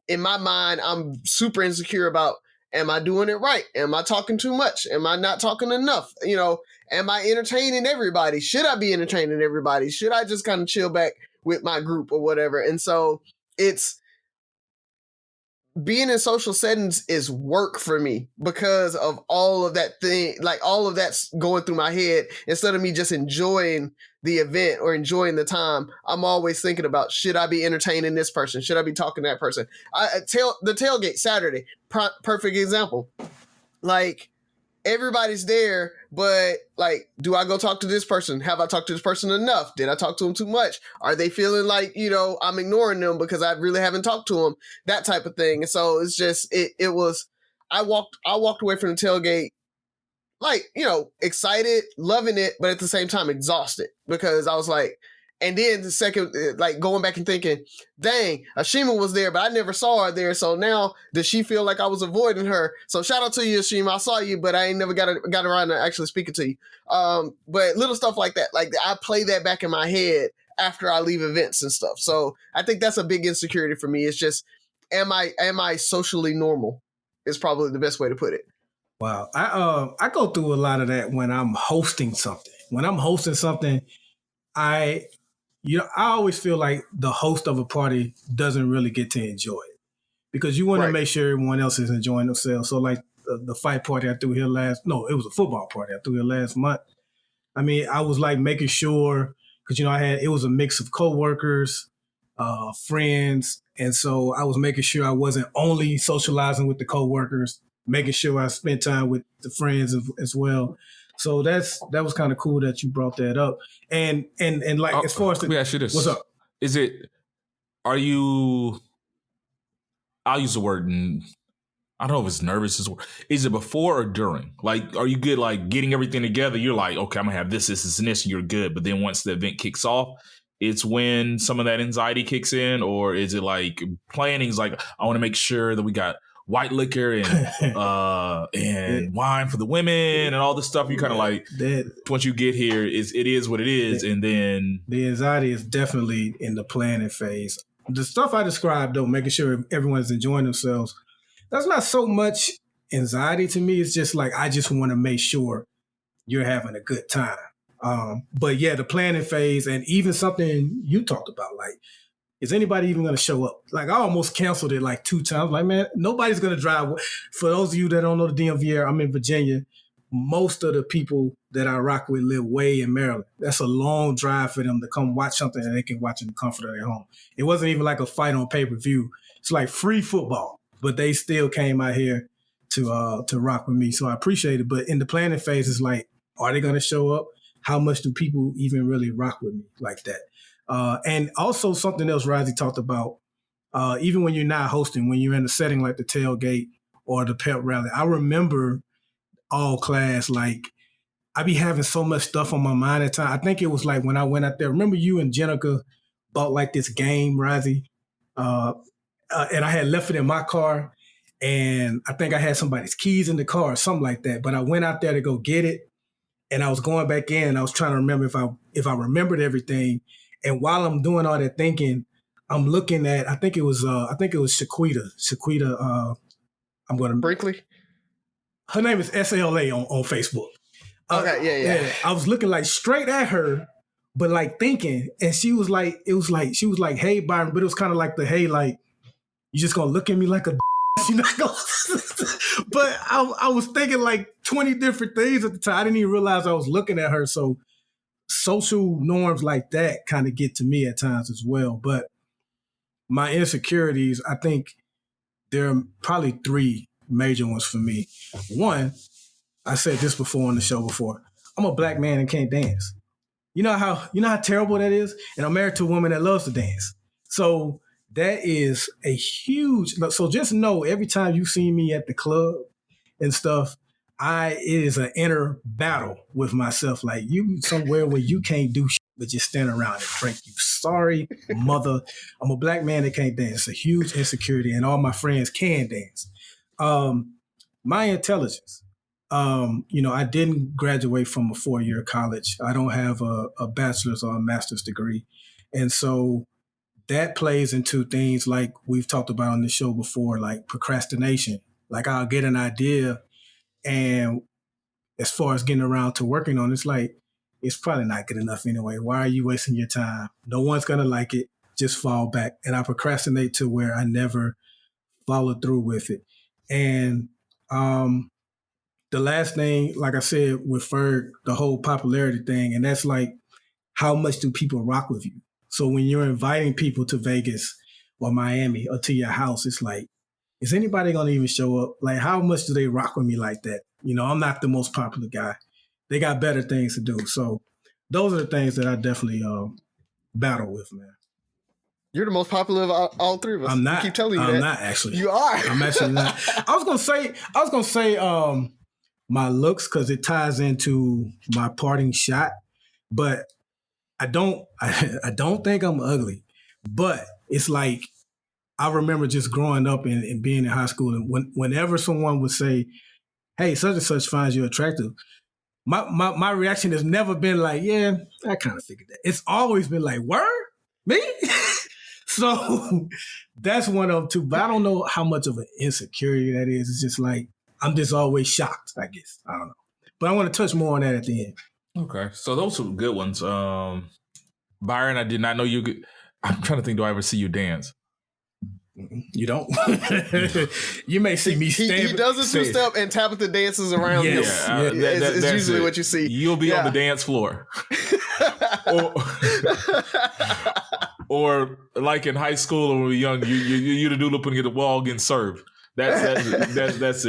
in my mind, I'm super insecure about, am I doing it right? Am I talking too much? Am I not talking enough? Am I entertaining everybody? Should I be entertaining everybody? Should I just kind of chill back with my group or whatever? And so it's, being in social settings is work for me because of all of that thing, like all of that's going through my head. Instead of me just enjoying the event or enjoying the time, I'm always thinking about, should I be entertaining this person? Should I be talking to that person? The tailgate Saturday, perfect example. Like everybody's there, but like, do I go talk to this person? Have I talked to this person enough? Did I talk to them too much? Are they feeling like, I'm ignoring them because I really haven't talked to them? That type of thing. And so it's just, I walked away from the tailgate, like, excited, loving it, but at the same time exhausted, because I was like, and then the second, like going back and thinking, dang, Ashima was there, but I never saw her there. So now does she feel like I was avoiding her? So shout out to you, Ashima. I saw you, but I ain't never got around to actually speaking to you. But little stuff like that, like I play that back in my head after I leave events and stuff. So I think that's a big insecurity for me. It's just, am I socially normal? Is probably the best way to put it. Wow. I go through a lot of that when I'm hosting something. When I'm hosting something, I always feel like the host of a party doesn't really get to enjoy it, because you want to make sure everyone else is enjoying themselves. So like the fight party I threw here it was a football party I threw here last month. I mean, I was like making sure, because, it was a mix of coworkers, friends. And so I was making sure I wasn't only socializing with the coworkers, making sure I spent time with the friends as well. So that was kind of cool that you brought that up. And like, as far as let me ask you this. What's up? I'll use the word, I don't know if it's nervous. Is it before or during? Like, are you good, like getting everything together? You're like, okay, I'm gonna have this, and this, and you're good. But then once the event kicks off, it's when some of that anxiety kicks in? Or is it like planning's like, I want to make sure that we got white liquor and wine for the women and all this stuff. You kind of like once you get here, it is what it is, and then the anxiety is definitely in the planning phase. The stuff I described, though, making sure everyone's enjoying themselves, that's not so much anxiety to me. It's just like I just want to make sure you're having a good time. But yeah, the planning phase, and even something you talked about, like, is anybody even going to show up? Like, I almost canceled it like 2 times. Like, man, nobody's going to drive. For those of you that don't know the DMV area, I'm in Virginia. Most of the people that I rock with live way in Maryland. That's a long drive for them to come watch something that they can watch in the comfort of their home. It wasn't even like a fight on pay-per-view. It's like free football, but they still came out here to rock with me. So I appreciate it. But in the planning phase, it's like, are they going to show up? How much do people even really rock with me like that? And also something else Razi talked about, even when you're not hosting, when you're in a setting like the tailgate or the pep rally, I remember all class, like I be having so much stuff on my mind at time. I think it was like when I went out there, remember you and Jenica bought like this game, Razi? And I had left it in my car, and I think I had somebody's keys in the car or something like that. But I went out there to go get it, and I was going back in, and I was trying to remember if I remembered everything. And while I'm doing all that thinking, I'm looking at, I think it was Shaquita. Shaquita, I'm going to Brinkley. Her name is SLA on Facebook. Okay, yeah. I was looking like straight at her, but like thinking, and she was like, she was like, hey, Byron, but it was kind of like the, hey, like, you just gonna look at me like a you're not gonna. But I was thinking like 20 different things at the time. I didn't even realize I was looking at her. So social norms like that kind of get to me at times as well. But my insecurities, I think there are probably 3 major ones for me. One, I said this before on the show before. I'm a black man and can't dance. You know how terrible that is? And I'm married to a woman that loves to dance. So that is a huge, so just know every time you see me at the club and stuff, it is an inner battle with myself. Like, you somewhere where you can't do shit, but just stand around and drink. You sorry, mother. I'm a black man that can't dance. It's a huge insecurity, and all my friends can dance. My intelligence. I didn't graduate from a 4-year college. I don't have a bachelor's or a master's degree. And so that plays into things like we've talked about on the show before, like procrastination. Like, I'll get an idea, and as far as getting around to working on it, it's like, it's probably not good enough anyway. Why are you wasting your time? No one's going to like it. Just fall back. And I procrastinate to where I never follow through with it. And the last thing, like I said, with Ferg, the whole popularity thing, and that's like, how much do people rock with you? So when you're inviting people to Vegas or Miami or to your house, it's like, is anybody going to even show up? Like, how much do they rock with me like that? I'm not the most popular guy. They got better things to do. So those are the things that I definitely battle with, man. You're the most popular of all 3 of us. I'm not. I keep telling you that. I'm not, actually. You are. I'm actually not. I was gonna say my looks, because it ties into my parting shot, but I don't think I'm ugly. But it's like, I remember just growing up and being in high school, and whenever someone would say, hey, such and such finds you attractive, my reaction has never been like, yeah, I kind of figured that. It's always been like, word? Me? So that's one of them too. But I don't know how much of an insecurity that is. It's just like, I'm just always shocked, I guess. I don't know. But I want to touch more on that at the end. Okay. So those are good ones. Byron, I did not know you could. I'm trying to think, do I ever see you dance? You don't. You may see me stand. He does a 2-step, and Tabitha dances around him. Yeah, it's usually what you see. You'll be on the dance floor. or like in high school when we were young, you the dude up and get the wall getting served. That's it. That's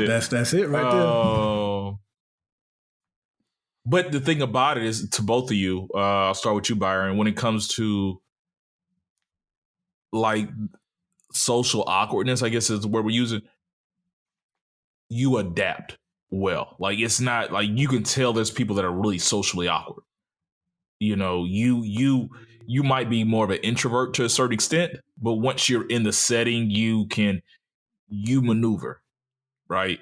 it right there. But the thing about it is, to both of you, I'll start with you, Byron. When it comes to like social awkwardness, I guess is the word we're using, you adapt well. Like, it's not like, you can tell there's people that are really socially awkward. You might be more of an introvert to a certain extent, but once you're in the setting, you maneuver. right?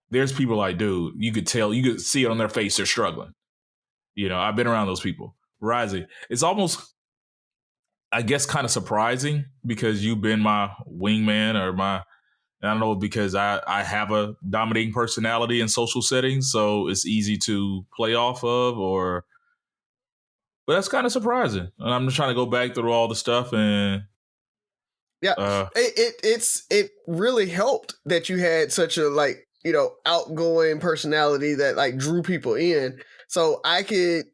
There's people like, dude, you could see it on their face, they're struggling. I've been around those people. Razi, it's almost, I guess, kind of surprising because you've been my wingman I don't know, because I have a dominating personality in social settings, so it's easy to play off of, but that's kind of surprising. And I'm just trying to go back through all the stuff and it really helped that you had such a outgoing personality that drew people in. So I could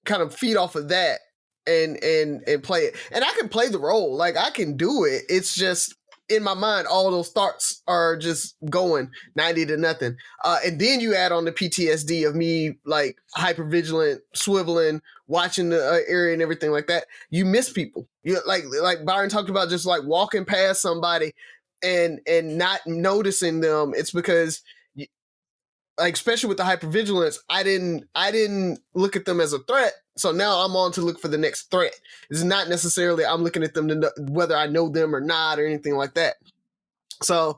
kind of feed off of that and play it. And I can play the role. Like I can do it. It's just in my mind, all those thoughts are just going 90 to nothing. And then you add on the PTSD of me like hypervigilant, swiveling, watching the area and everything like that. You miss people. You like Byron talked about, just like walking past somebody and not noticing them. It's because especially with the hypervigilance, I didn't look at them as a threat. So now I'm on to look for the next threat. It's not necessarily I'm looking at them to know whether I know them or not or anything like that. So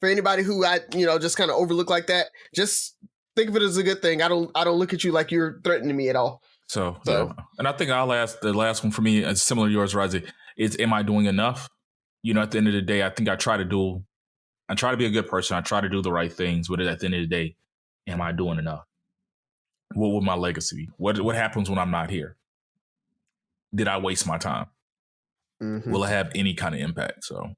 for anybody who I just kind of overlook like that, just think of it as a good thing. I don't look at you like you're threatening me at all. So. Yeah. And I think the last one for me is similar to yours, Razi, is am I doing enough? At the end of the day, I think I try to be a good person. I try to do the right things, but at the end of the day, am I doing enough? What would my legacy be? What happens when I'm not here? Did I waste my time? Mm-hmm. Will it have any kind of impact? So,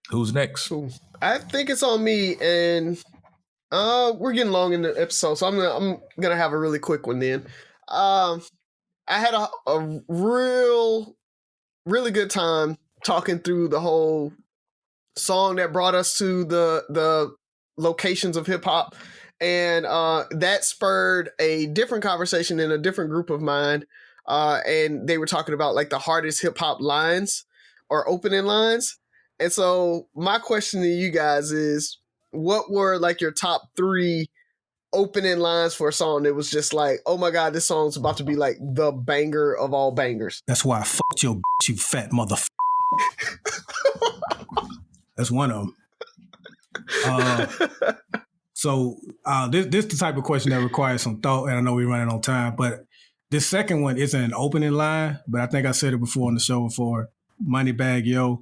who's next? Cool. I think it's on me, and we're getting long in the episode, so I'm gonna have a really quick one then. I had a really good time talking through the whole song that brought us to the locations of hip hop, and that spurred a different conversation in a different group of mine, and they were talking about like the hardest hip hop lines or opening lines. And so my question to you guys is, what were like your top 3 opening lines for a song that was just like, oh my God, this song's about to be like the banger of all bangers? That's why I fucked your bitch, you fat motherfucker. That's one of them. So this is the type of question that requires some thought, and I know we're running on time, but this second one isn't an opening line, but I think I said it before on the show before. Moneybag Yo,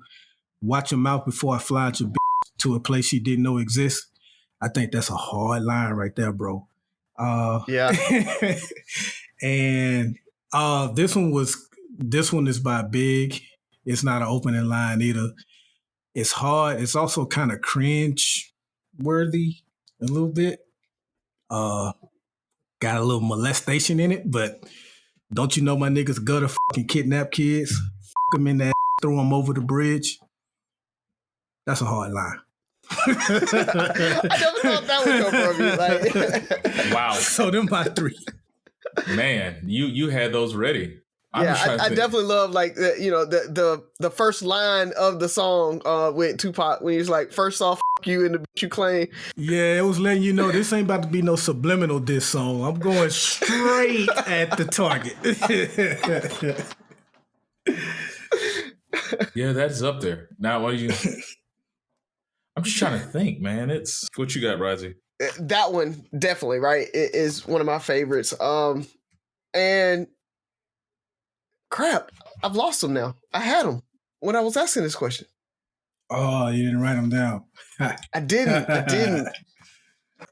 watch your mouth before I fly your bitch to a place she didn't know exists. I think that's a hard line right there, bro. Yeah. And this one is by Big. It's not an opening line either. It's hard. It's also kind of cringe worthy a little bit. Got a little molestation in it, but don't you know my niggas gutter fucking kidnap kids? Fuck them in that, throw them over the bridge. That's a hard line. I never thought that would come from you. Like, wow. So them my 3. Man, you had those ready. I definitely love like the first line of the song with Tupac when he's like, first off, fuck you and the bitch you claim. Yeah, it was letting you know this ain't about to be no subliminal diss song. I'm going straight at the target. Yeah, that's up there. Now, what do you? I'm just trying to think, man. It's what you got, Razi. That one definitely, right? It is one of my favorites. And crap, I've lost them now. I had them when I was asking this question. Oh, you didn't write them down. I didn't.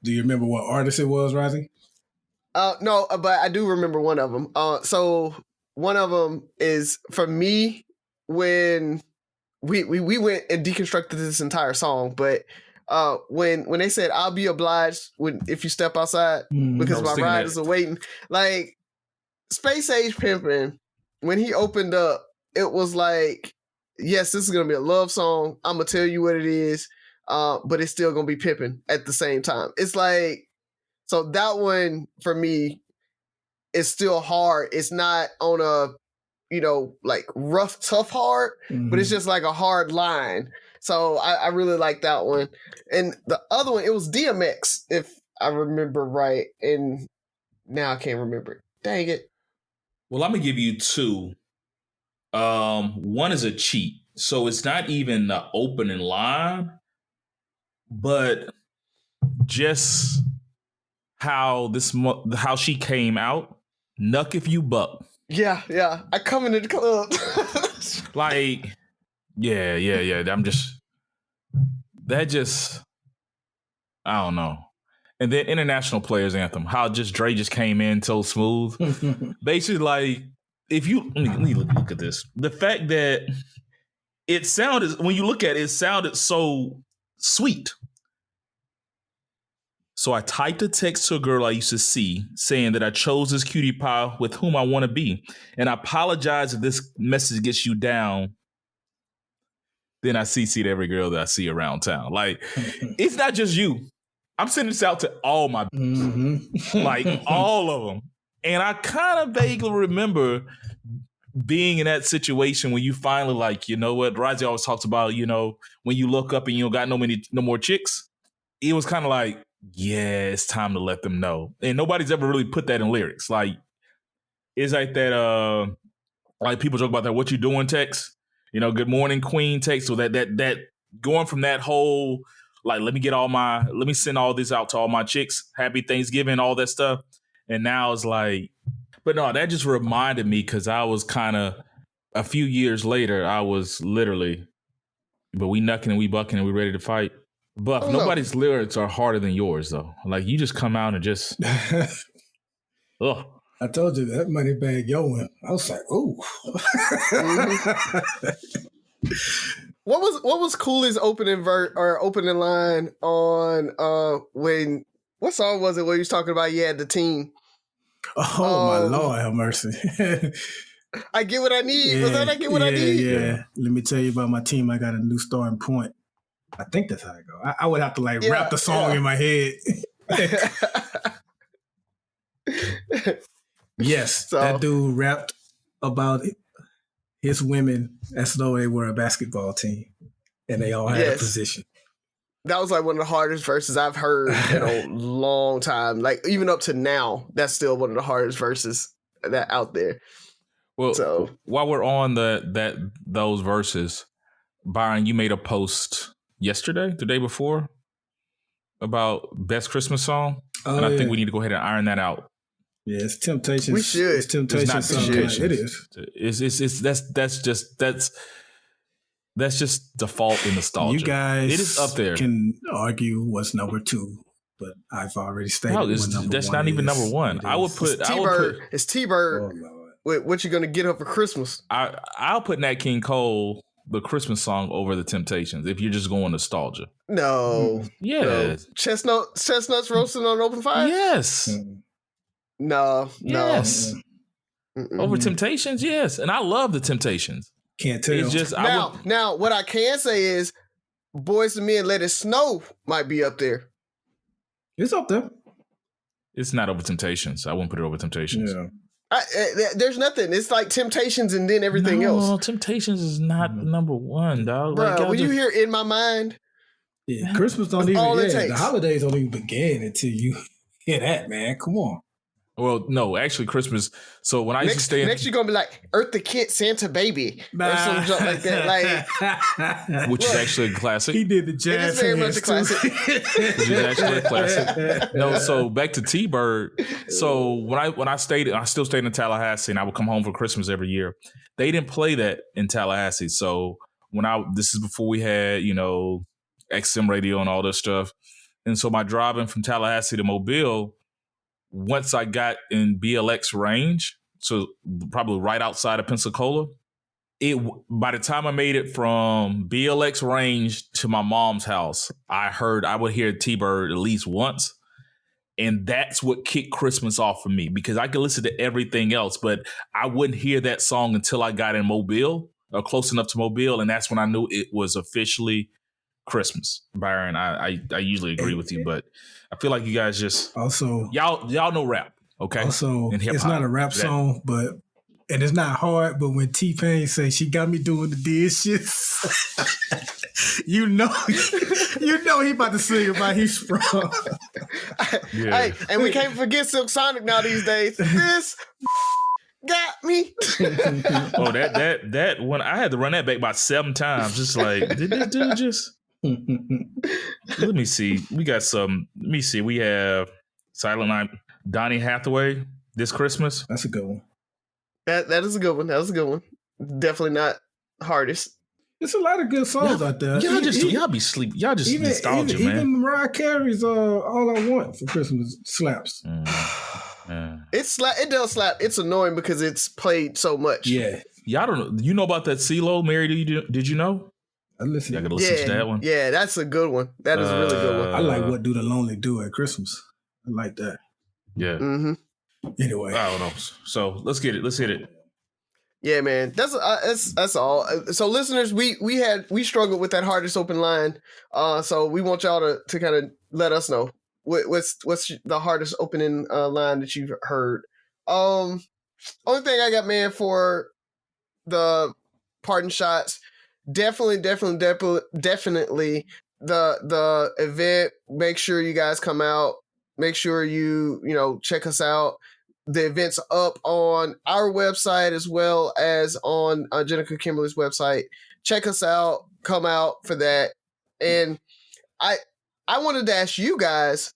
Do you remember what artist it was, Razi? No, but I do remember one of them. So one of them is for me when we went and deconstructed this entire song, but when they said I'll be obliged if you step outside because my ride is awaiting, like Space Age Pimpin', when he opened up, it was like, yes, this is gonna be a love song. I'm gonna tell you what it is, but it's still gonna be pimping at the same time. It's like, so that one for me is still hard. It's not on a like rough, tough hard, but it's just like a hard line. So I really like that one. And the other one, it was DMX, if I remember right. And now I can't remember it. Dang it. Well, I'm going to give you 2 One is a cheat. So it's not even the opening line, but just how she came out. Nuck if you buck. Yeah. I come into the club. Like, yeah. I don't know. And then International Players Anthem, how just Dre just came in so smooth. Basically, like, if you let me look at this. The fact that it sounded, when you look at it, it sounded so sweet. So I typed a text to a girl I used to see saying that I chose this cutie pie with whom I want to be. And I apologize if this message gets you down. Then I CC'd every girl that I see around town. Like, it's not just you. I'm sending this out to all my like all of them. And I kind of vaguely remember being in that situation when you finally, like, you know what, Razi always talks about, you know, when you look up and you don't got no more chicks. It was kind of like, yeah, it's time to let them know. And nobody's ever really put that in lyrics. Like, it's like that, like people joke about that, what you doing text, you know, good morning queen text. So that going from that whole, like, let me send all this out to all my chicks, happy Thanksgiving, all that stuff. And now it's like, but no, that just reminded me, because I was kind of, a few years later, I was literally, but we knucking and we bucking and we ready to fight. Buff, nobody's lyrics are harder than yours, though. Like, you just come out and just, ugh. I told you that money bag yoing. I was like, ooh. What was Cooley's opening opening line on when, what song was it where he was talking about the team? Oh, my Lord, have mercy. I get what I need. Was that I get what I need? Yeah. Let me tell you about my team. I got a new starting point. I think that's how it go. I would have to rap the song in my head. Yes, so, that dude rapped about his women as though they were a basketball team and they all had a position. That was like one of the hardest verses I've heard in a long time. Like, even up to now, that's still one of the hardest verses that out there. Well, so while we're on those verses, Byron, you made a post yesterday, the day before, about best Christmas song. And I think we need to go ahead and iron that out. Yeah, it's Temptations. We should. It's Temptations. It's not Temptations. It is. That's just default in nostalgia. You guys, it is up there. Can argue what's number 2, but I've already stated that's not even number 1. I would put T-Bird. It's T-Bird. Wait, what you gonna get up for Christmas? I'll put Nat King Cole, the Christmas song, over the Temptations if you're just going nostalgia. No. Yes. No. Chestnuts roasting on open fire? Yes. No. Yes. Over Temptations, yes. And I love the Temptations. Can't tell. It's just now what I can say is Boys and Men Let It Snow might be up there. It's up there. It's not over Temptations. I wouldn't put it over Temptations. Yeah. There's nothing. It's like Temptations and then everything else. No, Temptations is not number 1, dog. Bro, like, when you hear In My Mind, Christmas don't even. The holidays don't even begin until you hear that, man. Come on. Well, no, actually, Christmas. So when I used to stay next, you're gonna be like Eartha Kitt, Santa Baby, or some junk like that, like which is actually a classic. He did the jazz. It is very much a classic. Which is actually a classic. No, so back to T-Bird. So when I still stayed in Tallahassee, and I would come home for Christmas every year. They didn't play that in Tallahassee. So this is before we had XM radio and all this stuff, and so my driving from Tallahassee to Mobile. Once I got in BLX range, so probably right outside of Pensacola, by the time I made it from BLX range to my mom's house, I would hear T-Bird at least once. And that's what kicked Christmas off for me, because I could listen to everything else, but I wouldn't hear that song until I got in Mobile or close enough to Mobile. And that's when I knew it was officially Christmas. Byron, I usually agree with you, but I feel like you guys just also y'all know rap, okay? Also, it's not a rap song, and it's not hard. But when T-Pain says she got me doing the dishes, you know he about to sing about he's from. Hey, and we can't forget Silk Sonic now these days. This got me. Oh, that one, I had to run that back about 7 times. Just like, did this dude just? Let me see. We got some. Let me see. We have Silent Night, Donny Hathaway this Christmas. That's a good one. That is a good one. That was a good one. Definitely not hardest. There's a lot of good songs out there. Y'all be sleep. Y'all just nostalgia, man. Even Mariah Carey's "All I Want for Christmas" slaps. It does slap. It's annoying because it's played so much. Yeah. Y'all don't. You know about that CeeLo? Mary, did you know? I listen. Y'all gotta listen to that one. Yeah, that's a good one. That is a really good one. I like "What Do the Lonely Do at Christmas." I like that. Yeah. Mm-hmm. Anyway, I don't know. So let's get it. Let's hit it. Yeah, man. That's all. So listeners, we struggled with that hardest open line. So we want y'all to kind of let us know what's the hardest opening line that you've heard. Only thing I got, man, for the pardon shots, definitely the event. Make sure you guys come out. Make sure you check us out. The event's up on our website as well as on Jenica Kimberly's website. Check us out. Come out for that. And I wanted to ask you guys,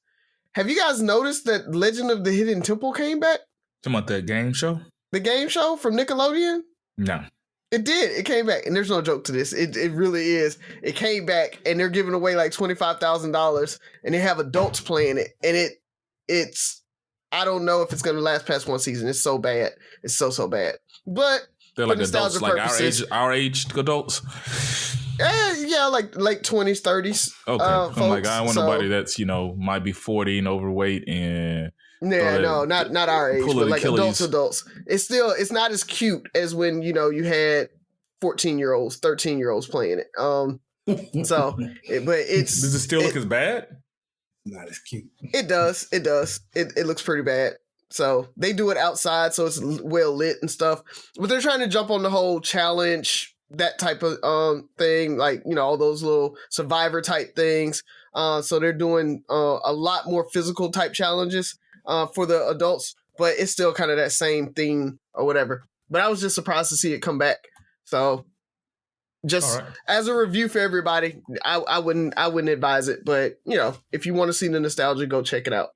have you guys noticed that Legend of the Hidden Temple came back? Talking about that game show? The game show from Nickelodeon? No. It did. It came back. And there's no joke to this. It really is. It came back and they're giving away like $25,000 and they have adults playing it. And it's I don't know if it's going to last past one season. It's so bad. It's so bad. But they're like adults, like our age adults. Yeah, like late 20s, 30s. Okay. Folks. I'm like, I don't want nobody that's might be 40 and overweight and not our age, but like adults. It's not as cute as when you had 14-year-olds, 13-year-olds playing it. But it's does it still look as bad? Not as cute. It does. It looks pretty bad. So they do it outside, so it's well lit and stuff. But they're trying to jump on the whole challenge, that type of thing, like all those little survivor type things. So they're doing a lot more physical type challenges for the adults, but it's still kind of that same theme or whatever. But I was just surprised to see it come back. So just as a review for everybody, I wouldn't advise it, but if you want to see the nostalgia, go check it out.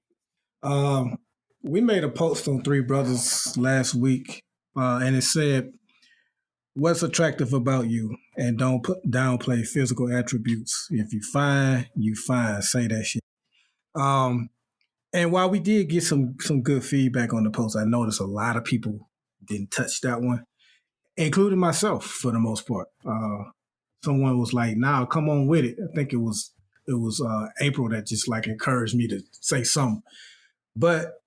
We made a post on Three Brothers last week, and it said, "What's attractive about you? And don't downplay physical attributes. If you fine, you fine. Say that shit." And while we did get some good feedback on the post, I noticed a lot of people didn't touch that one, including myself for the most part. Someone was like, "Nah, come on with it." I think it was April that just like encouraged me to say something. But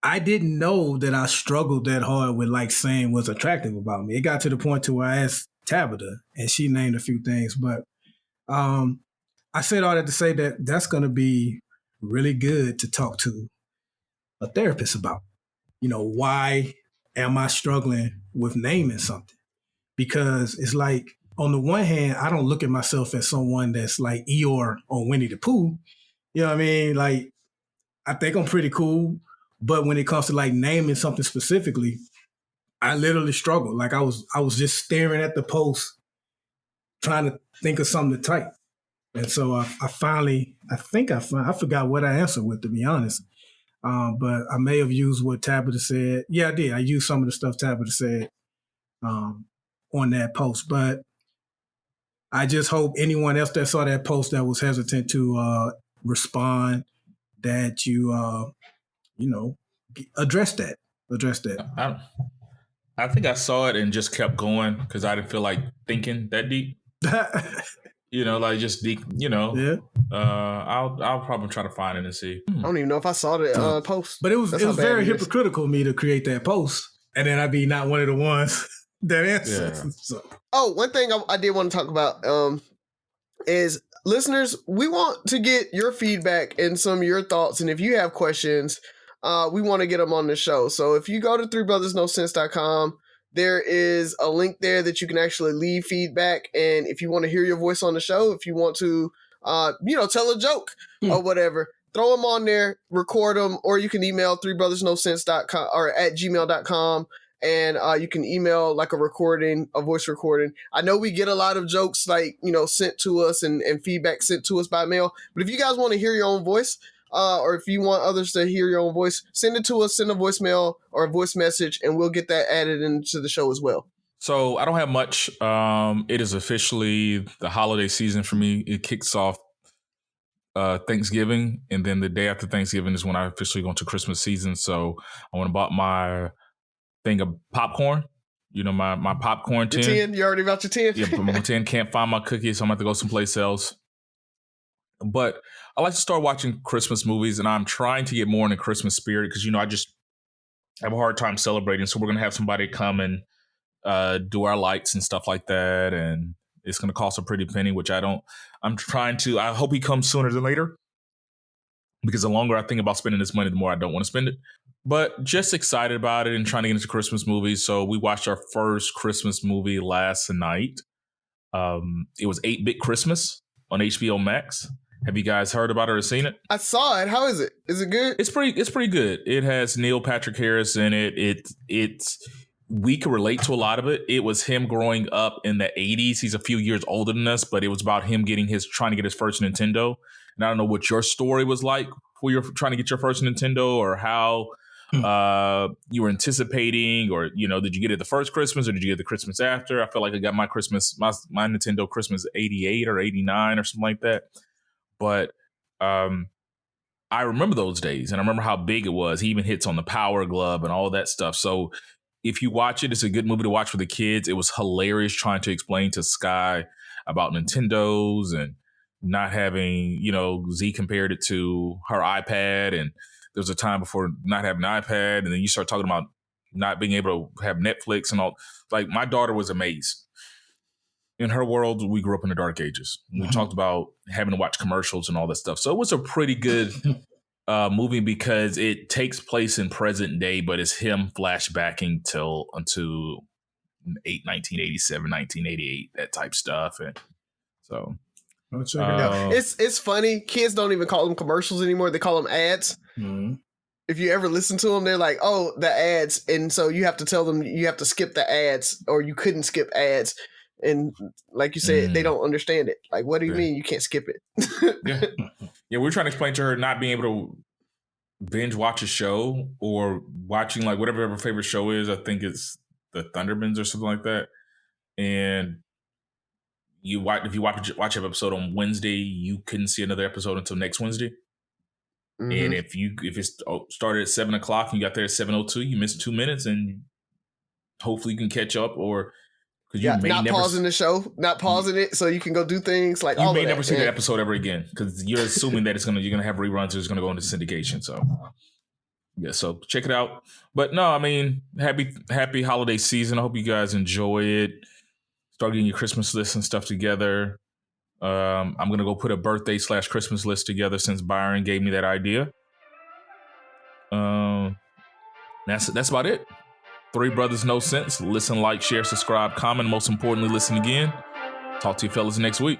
I didn't know that I struggled that hard with like saying what's attractive about me. It got to the point to where I asked Tabitha and she named a few things. But I said all that to say that that's going to be really good to talk to a therapist about. Why am I struggling with naming something? Because it's like, on the one hand, I don't look at myself as someone that's like Eeyore or Winnie the Pooh. You know what I mean? Like, I think I'm pretty cool. But when it comes to like naming something specifically, I literally struggle. Like I was just staring at the post, trying to think of something to type. And so I forgot what I answered with, to be honest. But I may have used what Tabitha said. Yeah, I did. I used some of the stuff Tabitha said on that post. But I just hope anyone else that saw that post that was hesitant to respond, that you address that. I think I saw it and just kept going because I didn't feel like thinking that deep. Like just deep. Yeah. I'll probably try to find it and see. I don't even know if I saw the post. But it was very hypocritical of me to create that post, and then I'd be not one of the ones that answers. Yeah. So. Oh, one thing I did want to talk about is, listeners, we want to get your feedback and some of your thoughts, and if you have questions, we want to get them on the show. So if you go to threebrothersnosense.com, there is a link there that you can actually leave feedback. And if you want to hear your voice on the show, if you want to, tell a joke or whatever, throw them on there, record them, or you can email threebrothersnosense.com or at gmail.com. And you can email like a voice recording. I know we get a lot of jokes like, sent to us and feedback sent to us by mail. But if you guys want to hear your own voice, or if you want others to hear your own voice, send it to us, send a voicemail or a voice message, and we'll get that added into the show as well. So I don't have much. It is officially the holiday season for me. It kicks off Thanksgiving, and then the day after Thanksgiving is when I officially go into Christmas season. So I went and bought my thing of popcorn, my popcorn tin. Your 10? You already bought your 10? Yeah, but my 10 can't find my cookies, so I'm going to have to go someplace else. But I like to start watching Christmas movies, and I'm trying to get more in the Christmas spirit because, I just have a hard time celebrating. So we're going to have somebody come and do our lights and stuff like that, and it's going to cost a pretty penny, which I hope he comes sooner than later, because the longer I think about spending this money, the more I don't want to spend it. But just excited about it and trying to get into Christmas movies. So we watched our first Christmas movie last night. It was 8-Bit Christmas on HBO Max. Have you guys heard about it or seen it? I saw it. How is it? Is it good? It's pretty good. It has Neil Patrick Harris in it. We can relate to a lot of it. It was him growing up in the 80s. He's a few years older than us, but it was about him trying to get his first Nintendo. And I don't know what your story was like when you're trying to get your first Nintendo, or how you were anticipating, or, did you get it the first Christmas or did you get it the Christmas after? I feel like I got my Nintendo Christmas 88 or 89 or something like that. But I remember those days, and I remember how big it was. He even hits on the Power Glove and all that stuff. So if you watch it, it's a good movie to watch for the kids. It was hilarious trying to explain to Sky about Nintendos and not having, Z compared it to her iPad. And there was a time before not having an iPad. And then you start talking about not being able to have Netflix and all. Like, my daughter was amazed. In her world, we grew up in the dark ages. We talked about having to watch commercials and all that stuff. So it was a pretty good movie because it takes place in present day, but it's him flashbacking until 1987, 1988, that type stuff. And so check it out. It's funny. Kids don't even call them commercials anymore. They call them ads. Mm-hmm. If you ever listen to them, they're like, oh, the ads. And so you have to tell them you have to skip the ads, or you couldn't skip ads. And like you said, they don't understand it. Like, what do you mean you can't skip it? Yeah, we're trying to explain to her not being able to binge watch a show, or watching like whatever her favorite show is. I think it's the Thunderbirds or something like that. And if you watch an episode on Wednesday, you couldn't see another episode until next Wednesday. Mm-hmm. And if it started at 7:00 and you got there at 7:02, you missed 2 minutes, and hopefully you can catch up, or not pausing the show, not pausing it, so you can go do things like you may never see that episode ever again, because you're assuming that you're gonna have reruns, or it's gonna go into syndication. So yeah, so check it out. But no, I mean, happy holiday season. I hope you guys enjoy it. Start getting your Christmas list and stuff together. I'm gonna go put a birthday / Christmas list together, since Byron gave me that idea. That's about it. Three Brothers No Sense. Listen, like, share, subscribe, comment. Most importantly, listen again. Talk to you fellas next week.